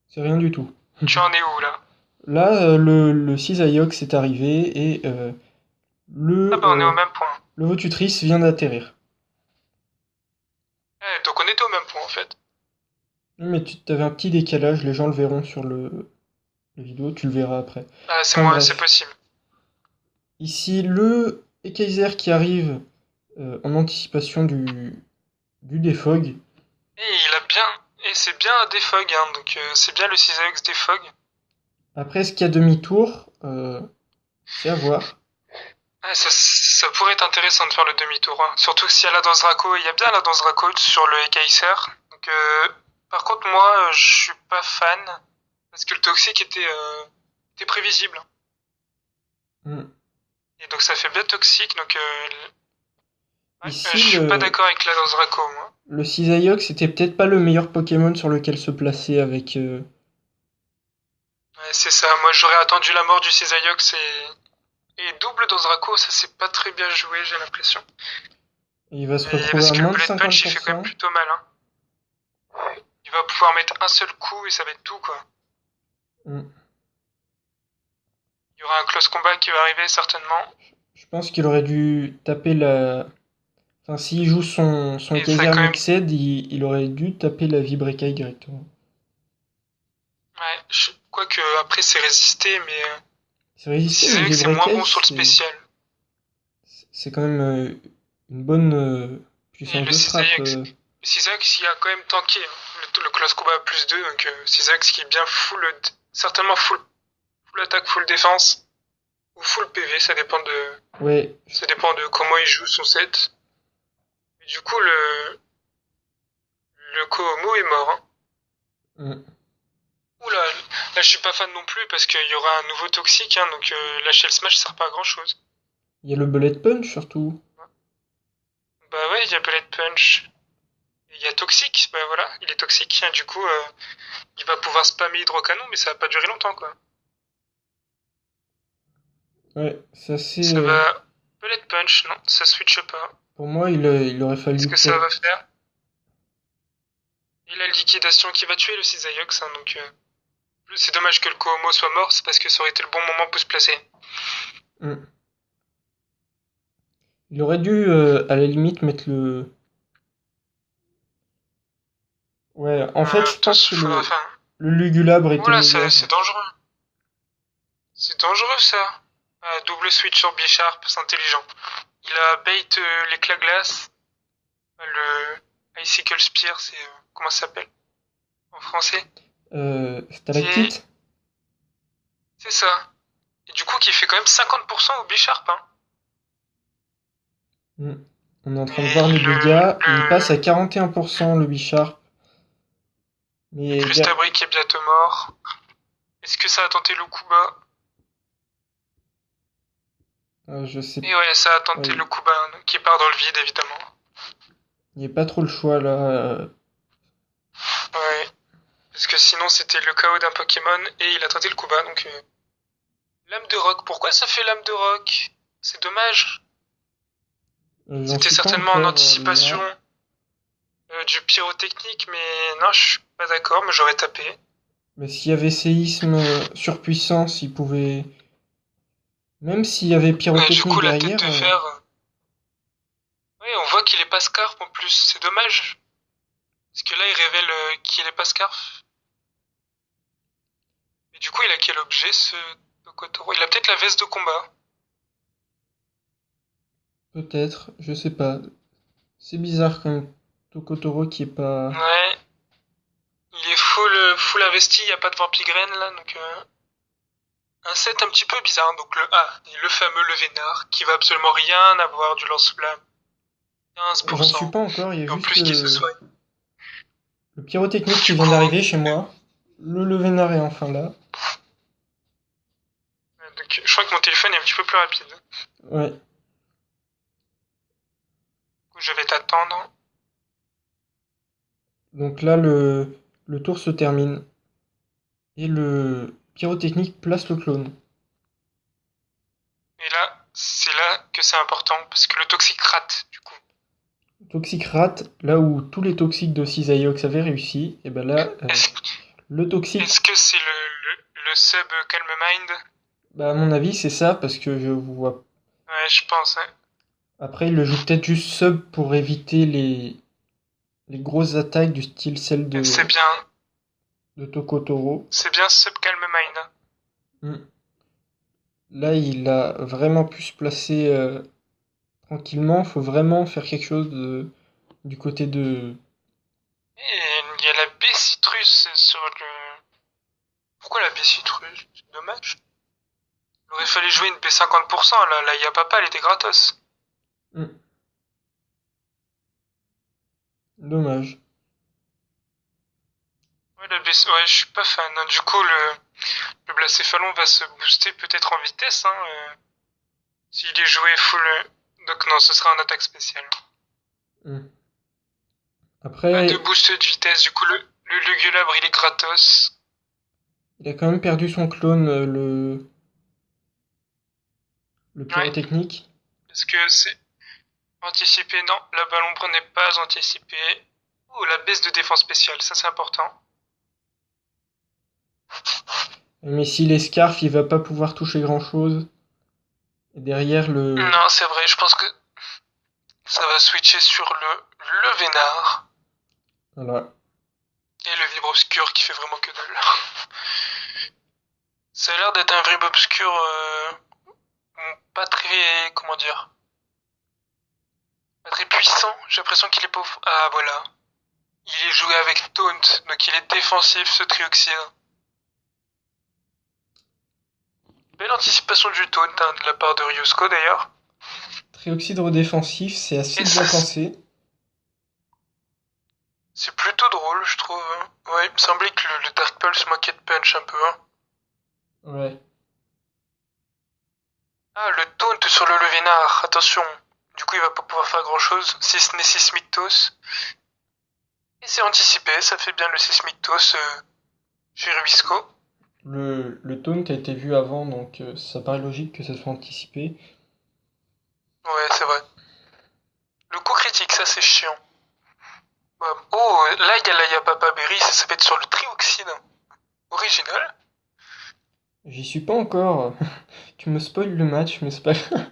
c'est rien du tout. Tu en es où, là? Là, le Cisaillux est arrivé et Ah bah, on est au même point. le Votutrice vient d'atterrir. Donc on était au même point, en fait. Mais tu avais un petit décalage, les gens le verront sur la vidéo, tu le verras après. Ah, c'est Enfin moi, c'est bref. possible. Ici, le Ekaizer qui arrive en anticipation du Defog. Et il a bien... Et c'est bien un Defog, hein, donc c'est bien le Cisaillux Defog. Après, est-ce qu'il y a demi-tour c'est à voir. Ah, ça pourrait être intéressant de faire le demi-tour, hein. Surtout que s'il y a la danse Draco, il y a bien la danse Draco sur le Ekaizer. Donc, par contre, moi, je suis pas fan. Parce que le toxique était prévisible. Hmm. Et donc ça fait bien toxique, donc ouais, je Ici, suis pas d'accord avec la danse Draco, moi. le Cisaillux c'était peut-être pas le meilleur Pokémon sur lequel se placer avec. Ouais, c'est ça, moi j'aurais attendu la mort du Cisaillux et double danse Draco, ça c'est pas très bien joué, j'ai l'impression. Il va se Et retrouver parce à que le moins de Bullet Punch il fait quand même 50%. plutôt mal, hein. Il va pouvoir mettre un seul coup et ça va être tout, quoi. Hmm. Il y aura un close combat qui va arriver certainement. Je pense qu'il aurait dû taper la. Enfin, s'il joue son Et ça Ekaizer quand même... Mixed, il aurait dû taper la Vibrekai directement. Ouais, quoique après c'est résisté, mais C'est résisté, mais Cisaillux c'est moins Vibrekai, bon sur le spécial. c'est quand même une bonne Et puissance le de frappe. Cisaillux il a quand même tanké, hein, le close combat à plus 2, donc Cisaillux qui est bien full, certainement full attaque, full défense, ou full PV, Ouais. ça dépend de comment il joue son set. Et du coup, le Kohomo est mort, hein. Hmm. Oula, là je suis pas fan non plus parce qu'il y aura un nouveau toxique, hein, donc la Shell Smash sert pas à grand chose. Il y a le Bullet Punch surtout. Bah ouais, il y a Bullet Punch. Il y a Toxic, bah voilà, il est toxique, hein, du coup, il va pouvoir spammer Hydrocanon, mais ça va pas durer longtemps, quoi. Ouais, c'est assez. Ça va... Bullet Punch, non, ça switch pas. Pour moi, il aurait fallu Qu'est-ce que ça peut-être. va faire? Et la liquidation qui va tuer le Cisaillux, hein, donc... c'est dommage que le Kohomo soit mort, c'est parce que ça aurait été le bon moment pour se placer. Hmm. Il aurait dû, à la limite, mettre le. Ouais, en fait, je pense que Enfin... le Lugulabre était Voilà, meilleur. c'est dangereux. C'est dangereux, ça. Double switch sur Bisharp, c'est intelligent. Il a bait l'éclat glace. Le Icicle Spear, c'est... comment ça s'appelle en français? Stalactite? C'est ça. Et du coup, qui fait quand même 50% au Bisharp, hein. Hmm. On est en train de Et voir les dégâts. Il passe à 41% le Bisharp. Mais Clustabri qui est bientôt mort. Est-ce que ça a tenté le coup bas? je sais Et ouais, ça a tenté ouais. le coup bas, hein, qui part dans le vide, évidemment. Il n'y a pas trop le choix là. Ouais. Parce que sinon, c'était le chaos d'un Pokémon et il a tenté le coup bas, donc... Lame de roc. Pourquoi ça fait lame de roc? C'est dommage. C'était certainement en anticipation du pyrotechnique, mais non, je suis pas d'accord, mais j'aurais tapé. Mais s'il y avait séisme sur puissance, il pouvait. Même s'il y avait pyrotechnique du coup, la derrière. tête de fer. Oui, on voit qu'il est pas Scarf en plus, c'est dommage. Parce que là, il révèle qu'il est pas Scarf. Et du coup, il a quel objet ce Tokotoro? Il a peut-être la veste de combat. Peut-être, je sais pas. C'est bizarre quand même. Tokotoro qui est pas. Ouais, il est full investi, il n'y a pas de Vampigraine là, donc un set un petit peu bizarre. Donc le fameux Levénard, qui va absolument rien avoir du lance-flamme. J'en suis 15%. pas encore, il y a Et en juste plus qu'il se soigne. le pyrotechnique qui Du vient coup, d'arriver chez moi. Le Levénard est enfin là. donc, je crois que mon téléphone est un petit peu plus rapide. Ouais. Du coup, je vais t'attendre. Donc là, le tour se termine. Et le pyrotechnique place le clone. Et là, c'est là que c'est important, parce que le toxique rate, du coup. Toxic Rat, là où tous les toxiques de Cisaiox avaient réussi, et ben là, Est-ce le toxique, est-ce que c'est le sub Calm Mind? bah à mon avis c'est ça, parce que je vois. Ouais, je pense, hein. Après, il le joue peut-être juste sub pour éviter les grosses attaques du style celle de Tokotoro. C'est bien sub Calm Mind, hein. Hmm. Là, il a vraiment pu se placer tranquillement. Faut vraiment faire quelque chose du côté de. Et il y a la baie citrus sur le... Pourquoi la baie citrus? C'est dommage. Il aurait fallu jouer une baie 50%, là, il y a papa, elle était gratos. Hmm. Dommage. Ouais, ouais, je suis pas fan, hein. Du coup, le Blacéphalon va se booster peut-être en vitesse, hein, s'il est joué full. Donc non, ce sera en attaque spéciale. Hmm. Pas de Après, boost de vitesse, du coup, le Lugulabre, il est gratos. il a quand même perdu son clone, le Ouais, pyrotechnique. est-ce que c'est anticipé? Non, la Ballombre n'est pas anticipée. Oh, la baisse de défense spéciale, ça c'est important. Mais s'il est Scarf, il va pas pouvoir toucher grand-chose. Et derrière le. Non, c'est vrai, je pense que ça va switcher sur le Vénard Voilà. et le Vibre Obscur qui fait vraiment que dalle. Ça a l'air d'être un Vibre Obscur pas très, comment dire, pas très puissant. J'ai l'impression qu'il est pauvre. Ah voilà, il est joué avec Taunt, donc il est défensif ce Trioxide. Belle anticipation du Taunt hein, de la part de Ryusko d'ailleurs. Trioxydre défensif, c'est assez Et bien ça, pensé. c'est plutôt drôle, je trouve, hein. Ouais, il me semblait que le Dark Pulse manquait de punch un peu, hein. Ouais. Ah, le taunt sur le Levénard, attention. Du coup, il va pas pouvoir faire grand chose, si ce n'est Sismictos. Et c'est anticipé, ça fait bien le Sismictos chez Rubisco. Le taunt a été vu avant, donc ça paraît logique que ça soit anticipé. Ouais, c'est vrai. Le coup critique, ça c'est chiant. Oh, là, il y a la Yapapa Berry, ça va être sur le Trioxide. Original. J'y suis pas encore. Tu me spoil le match, mais c'est pas grave.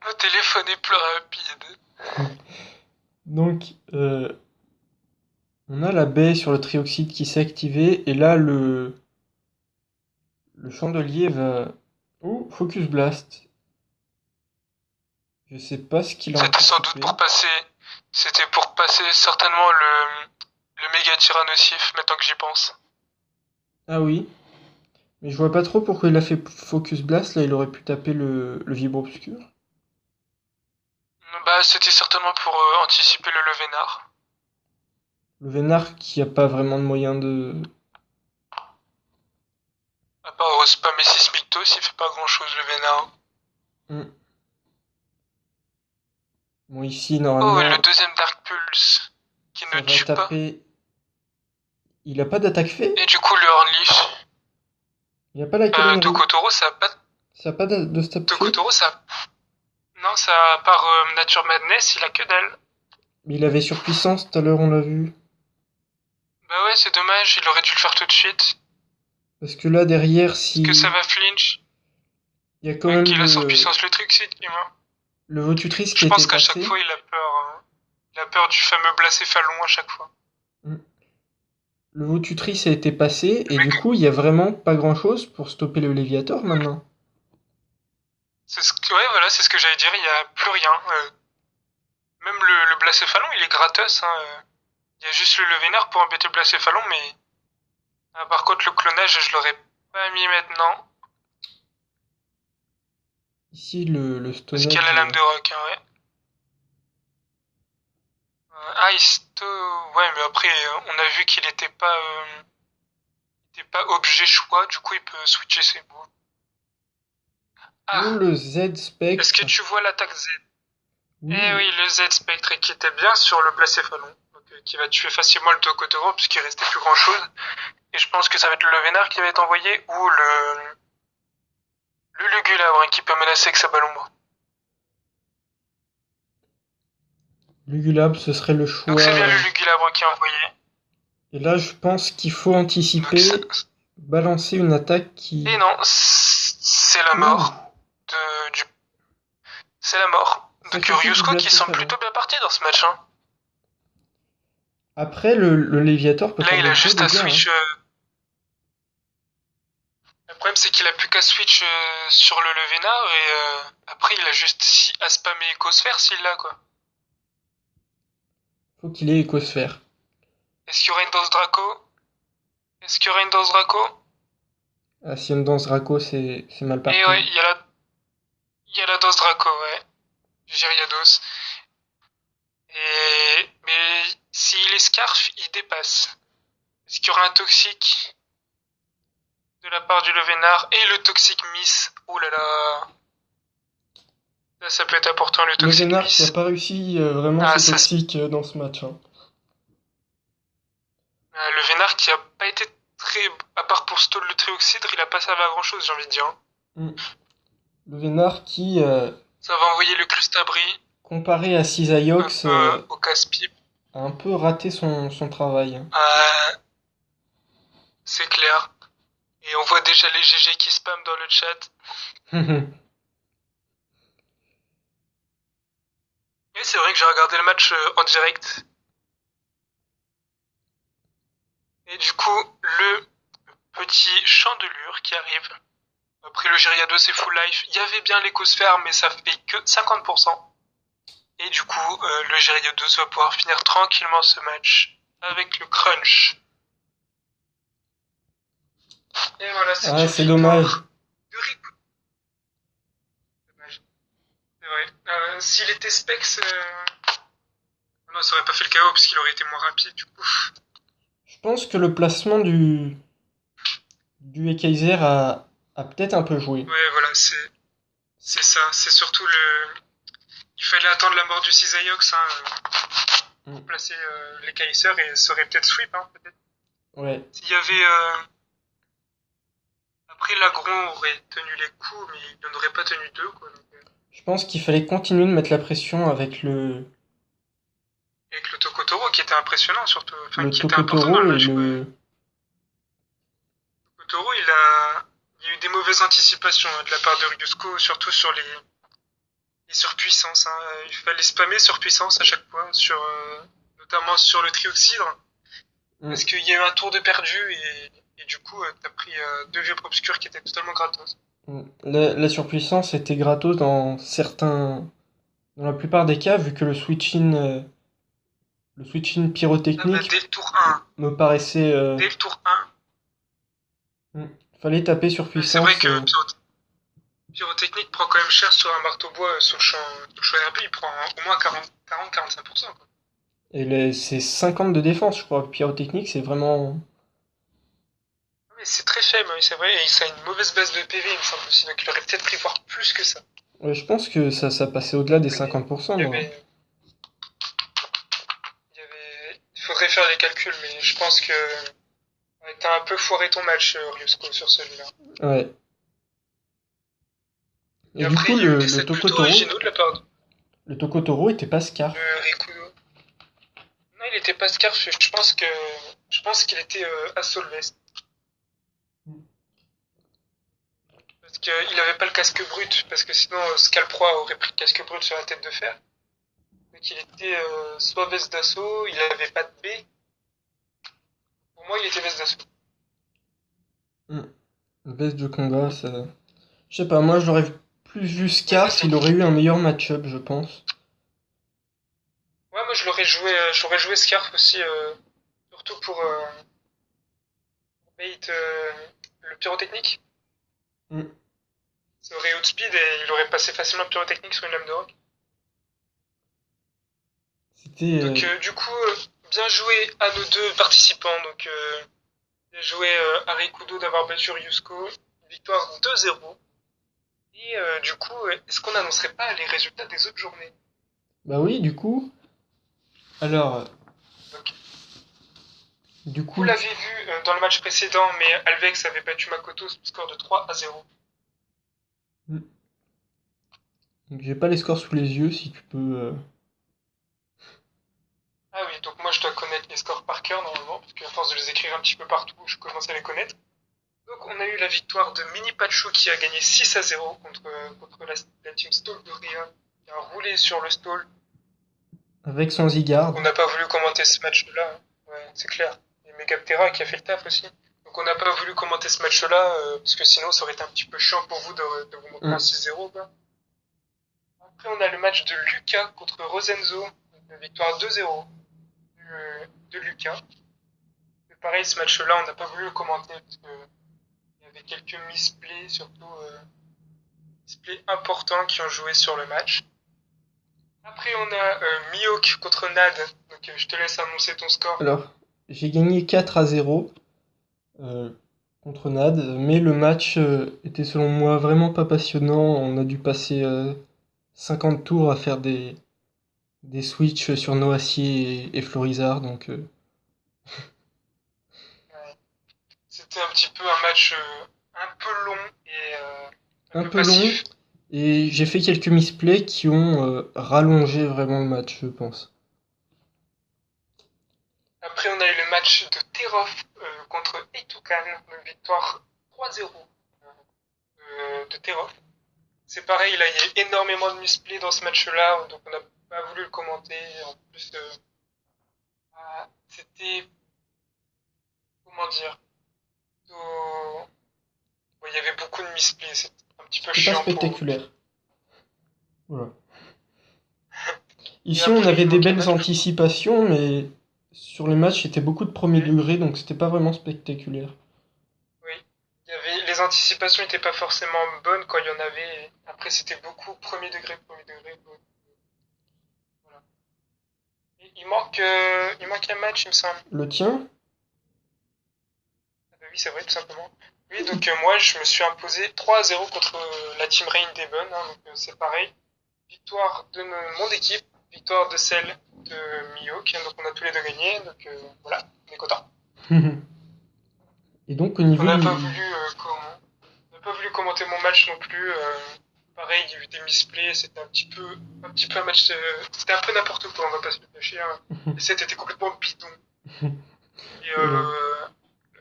Le téléphone est plus rapide. Donc, on a la baie sur le trioxyde qui s'est activé, et là, le chandelier va. Oh, Focus Blast. Je sais pas ce qu'il a C'était sans doute anticipé. pour passer. C'était pour passer certainement le méga tyrannosif, maintenant que j'y pense. Ah oui. Mais je vois pas trop pourquoi il a fait Focus Blast. Là, il aurait pu taper le Vibro Obscur. Bah, c'était certainement pour anticiper le Levénard. Le Vénard qui a pas vraiment de moyen de. À part spam et Sismictos, il fait pas grand chose le Vénard. Hmm. Bon, ici, Oh, et normalement, le deuxième Dark Pulse, qui ça ne va tue pas. taper. Il a pas d'attaque fait? Et du coup, le Hornleaf. Il a pas la calennerie? Tokotoro, ça a pas. Ça a pas de stab fait? Tokotoro, ça. Non, ça, à part Nature Madness, il a que dalle. Mais il avait surpuissance tout à l'heure, on l'a vu. Bah ouais, c'est dommage, il aurait dû le faire tout de suite. Parce que là, derrière, Est-ce si. que ça va flinch? Il y a quand Même même qu'il a sans puissance le truc, c'est qui moi. le Votutrice qui Je a pense été qu'à chaque passé. fois, il a peur. Il a peur du fameux Blacéphalon à chaque fois. Hmm. Le Votutrice a été passé, Le et du mec, coup, il y a vraiment pas grand-chose pour stopper le Léviator maintenant. ouais, voilà, c'est ce que j'allais dire, il y a plus rien. Même le Blacéphalon, il est gratos, hein. Il y a juste le Levénard pour embêter le Blacéphalon, mais par contre, le clonage, je l'aurais pas mis maintenant. Ici, le Parce qu'il y a Stone la Age. lame de roc, hein, ouais. Isto, ouais, mais après, on a vu qu'il était pas objet choix, du coup, il peut switcher ses moves. Ou Ah, le Z est-ce que Spectre. tu vois l'attaque Z? Eh Oui, oui, le Z Spectre qui était bien sur le Blacéphalon. Donc, qui va tuer facilement le Tokotoro puisqu'il restait plus grand chose. Et je pense que ça va être le Vénard qui va être envoyé ou le Lugulabre qui peut menacer avec sa balombre. Lugulab, ce serait le Donc c'est bien choix. le Lugulabre qui est envoyé. Et là, je pense qu'il faut Donc ça... anticiper, balancer une attaque Et qui... non, c'est la Ouh, mort du... C'est la mort de sacrifice du Ryusko qui semble Blacéphalon. plutôt bien parti dans ce match. Hein. Après, le Léviator peut Là, faire il de a gros juste à dégâts, hein. switch. Le problème, c'est qu'il a plus qu'à switch sur le Levénard et après, il a juste à spammer Ecosphère s'il l'a, quoi. Faut qu'il ait Écosphère. Est-ce qu'il y aura une danse Draco? Est-ce qu'il y aura une danse Draco? Ah, si on danse Draco, c'est mal Et parti. ouais, il y a la danse Draco, ouais. Gyriados. Mais s'il est Scarf, il dépasse. Est-ce qu'il y aura un toxique de la part du Levénard et le toxique Miss? Oh là là. Là, ça peut être important, le Le toxique Vénard qui a Miss. pas réussi vraiment Ah, ses ça, toxiques dans ce match, hein. le Vénard qui a pas été très... À part pour stall le Trioxydre, il a pas servi à grand chose, j'ai envie de dire. Hein. Mm. Le Vénard qui, Ça va envoyer le Crustabri comparé à un Cisaiox, peu au casse-pipe. a un peu raté son travail. C'est clair. Et on voit déjà les GG qui spam dans le chat. Et c'est vrai que j'ai regardé le match en direct. Et du coup, le petit chandelure qui arrive. Après le Gyriados c'est full life. Il y avait bien l'écosphère, mais ça fait que 50%. Et du coup, le Gyriados va pouvoir finir tranquillement ce match avec le crunch. Et voilà, c'est Ah, une c'est dommage. victoire de Rico. Dommage. C'est vrai. S'il était Specs, non, ça aurait pas fait le KO parce qu'il aurait été moins rapide du coup. Je pense que le placement du Kaiser a peut-être un peu joué. Ouais, voilà, c'est ça. C'est surtout le. Il fallait attendre la mort du Cisaiox pour placer les Kaiser et ça aurait peut-être sweep, hein, peut-être. Ouais. S'il y avait. Après, Lagron aurait tenu les coups, mais il n'en aurait pas tenu deux, quoi. Donc, Je pense qu'il fallait continuer de mettre la pression avec avec le Tokotoro qui était impressionnant, surtout. Enfin, le qui était important dans Tokotoro le et match, quoi. le... Tokotoro, il y a eu des mauvaises anticipations de la part de Ryusko, surtout sur les surpuissances. Hein. Il fallait spammer surpuissance à chaque fois, notamment sur le Trioxydre. Parce qu'il y a eu un tour de perdu et du coup, t'as pris deux vieux obscurs qui étaient totalement gratos. La surpuissance était gratos dans la plupart des cas, vu que le switch-in pyrotechnique Dès le tour 1. me paraissait, Dès le tour 1. fallait taper sur C'est vrai puissance. que Pyrotechnique prend quand même cher sur un marteau bois sur le champ RB, il prend au moins 40-45%. Quoi. Et c'est 50 de défense, je crois. Pyrotechnique, c'est vraiment... Mais c'est très faible, oui, c'est vrai, et ça a une mauvaise base de PV, il me semble aussi, donc il aurait peut-être pris voir plus que ça. Ouais, je pense que ça passait au-delà des 50%, moi. Il faudrait faire les calculs, mais je pense que t'as un peu foiré ton match, Ryusko, sur celui-là. Ouais. Et du après, coup, il y a eu des le sets plutôt Tokotoro, originaux de la part le Tokotoro était pas Scar. de Rikudo. Non, il était pas Scarf, je pense qu'il était à Solvest. Parce qu'il avait pas le casque brut, parce que sinon Scalproie aurait pris le casque brut sur la tête de fer. Donc il était soit veste d'assaut, il avait pas de B. Pour moi, moi, il était veste d'assaut. Hmm. Veste de combat, ça. Je sais pas, moi j'aurais plus vu Ouais, Scarf, veste de il aurait eu un meilleur match-up, je pense. Ouais, moi j'aurais joué Scarf aussi, surtout pour bait le pyrotechnique. Hmm. Ça aurait outspeed et il aurait passé facilement le pyrotechnique sur une lame de rock. C'était. Donc du coup, bien joué à nos deux participants. Donc bien joué Harry Kudo d'avoir battu Ryusko. Victoire 2-0. Et du coup, est-ce qu'on n'annoncerait pas les résultats des autres journées? Bah oui, du coup. Alors, Donc, du vous coup, l'avez vu dans le match précédent, mais Alvex avait battu Makoto sur le score de 3-0. hmm. Donc, j'ai pas les scores sous les yeux, si tu peux. Ah oui, donc moi je dois connaître les scores par cœur normalement, parce qu'à force de les écrire un petit peu partout, je commence à les connaître. Donc on a eu la victoire de Mini Pachu qui a gagné 6-0 contre la team Stall de Ria, qui a roulé sur le stall. Avec son Donc Zygarde. on n'a pas voulu commenter ce match-là, hein. Ouais, c'est clair. Et Megaptera qui a fait le taf aussi. Donc on n'a pas voulu commenter ce match-là, parce que sinon ça aurait été un petit peu chiant pour vous de vous montrer un Hmm. 6-0, quoi. Après on a le match de Lucas contre Rosenzo, une victoire 2-0 de Lucas. Mais pareil, ce match-là, on n'a pas voulu le commenter parce que il y avait quelques misplays, surtout misplays importants qui ont joué sur le match. Après, on a Mihawk contre Nad. Donc, je te laisse annoncer ton score. Alors, j'ai gagné 4-0 euh, contre Nad, mais le match était selon moi vraiment pas passionnant. On a dû passer 50 tours à faire des switches sur Noacier et Florizard, donc Ouais. C'était un petit peu un match un peu long et un un peu peu long. passif. Et j'ai fait quelques misplays qui ont rallongé vraiment le match, je pense. Après, on a eu le match de Terof contre Eitukan, une victoire 3-0 de Terof. C'est pareil, là, il y a énormément de misplays dans ce match-là, donc on n'a pas voulu le commenter. En plus, c'était, comment dire, il y avait beaucoup de misplays, c'est un petit peu C'était pas chiant pour vous. spectaculaire. Voilà. Et Ici, on après, avait il des manque un belles match. anticipations, mais sur les matchs, c'était beaucoup de premier Oui, degré, donc c'était pas vraiment spectaculaire. oui. Les anticipations n'étaient pas forcément bonnes quand il y en avait. Après, c'était beaucoup premier degré, premier degré. Donc, voilà. Et il manque un match, il me semble. Le tien? Ah bah oui, c'est vrai, tout simplement. Oui, donc moi, je me suis imposé 3-0 contre la team Rain Devon, hein, donc c'est pareil. Victoire de mon équipe, victoire de celle de Miyok, hein, donc on a tous les deux gagné, donc voilà, on est content. Et donc, au On niveau n'a pas du... voulu on n'a pas voulu commenter mon match non plus. Pareil, il y a eu des misplays, c'était un petit peu un match, c'était un peu n'importe quoi, on va pas se le cacher, hein. Les sets étaient complètement bidons. Et Voilà.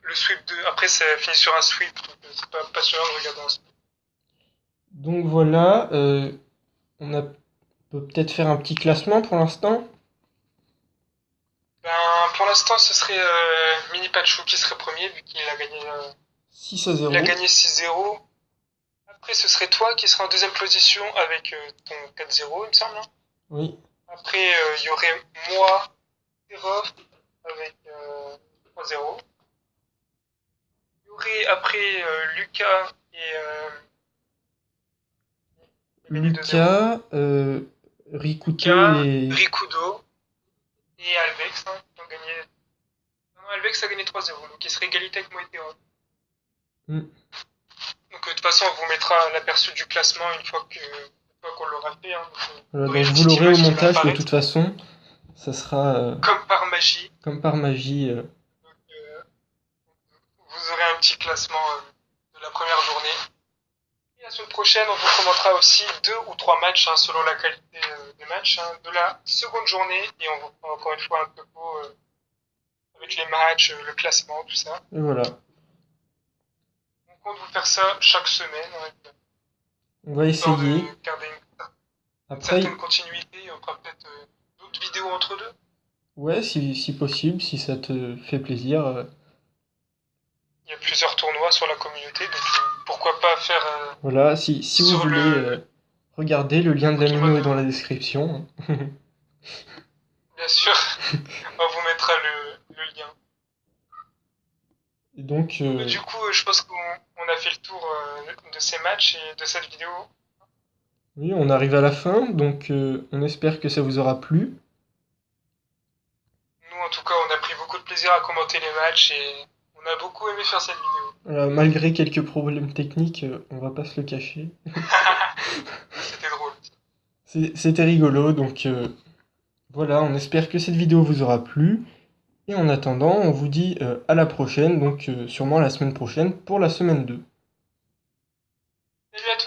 le sweep après ça finit sur un sweep, donc c'est pas passionnant de regarder un sweep. Donc voilà, peut peut-être faire un petit classement pour l'instant. Ben, pour l'instant, ce serait Mini Pachu qui serait premier, vu qu'il a gagné, 6 à il a 0. gagné 6-0. Après, ce serait toi qui seras en deuxième position avec ton 4-0, il me semble, hein. Oui. Après, il y aurait moi, Terov, avec 3-0. Il y aurait après Lucas et il a gagné 2-0. Lucas, Rikuto Lucas, et... Rikudo et Alvex, hein, qui ont gagné. Non, Alvex a gagné 3-0, donc il serait égalité avec moi et Terov. Hmm. Donc de toute façon, on vous mettra l'aperçu du classement une fois qu'on l'aura fait, hein. Voilà, Vous aurez donc une vous petite l'aurez au image qui va montage de apparaître, toute façon. Ça sera comme par magie. comme par magie. Donc, vous aurez un petit classement de la première journée. Et la semaine prochaine, on vous commentera aussi 2 ou 3 matchs, hein, selon la qualité des matchs, hein, de la seconde journée. Et on vous fera encore une fois un topo avec les matchs, le classement, tout ça. Et voilà. On compte vous faire ça chaque semaine, hein, On va histoire de essayer. garder une Après, certaine continuité. On fera peut-être d'autres vidéos entre deux. ouais, si possible, si ça te fait plaisir. plusieurs tournois sur la communauté, donc pourquoi pas faire Voilà, si vous sur voulez regarder, le lien de la Pokémon. méno est dans la description. Bien sûr, on vous mettra le lien. Et donc, Du coup, je pense qu'on a fait le tour de ces matchs et de cette vidéo. oui, on arrive à la fin, donc on espère que ça vous aura plu. Nous, en tout cas, on a pris beaucoup de plaisir à commenter les matchs et on a beaucoup aimé faire cette vidéo. Malgré quelques problèmes techniques, on va pas se le cacher. C'était drôle. C'était rigolo, donc voilà, on espère que cette vidéo vous aura plu. Et en attendant, on vous dit à la prochaine, donc sûrement la semaine prochaine pour la semaine 2. Salut à tous!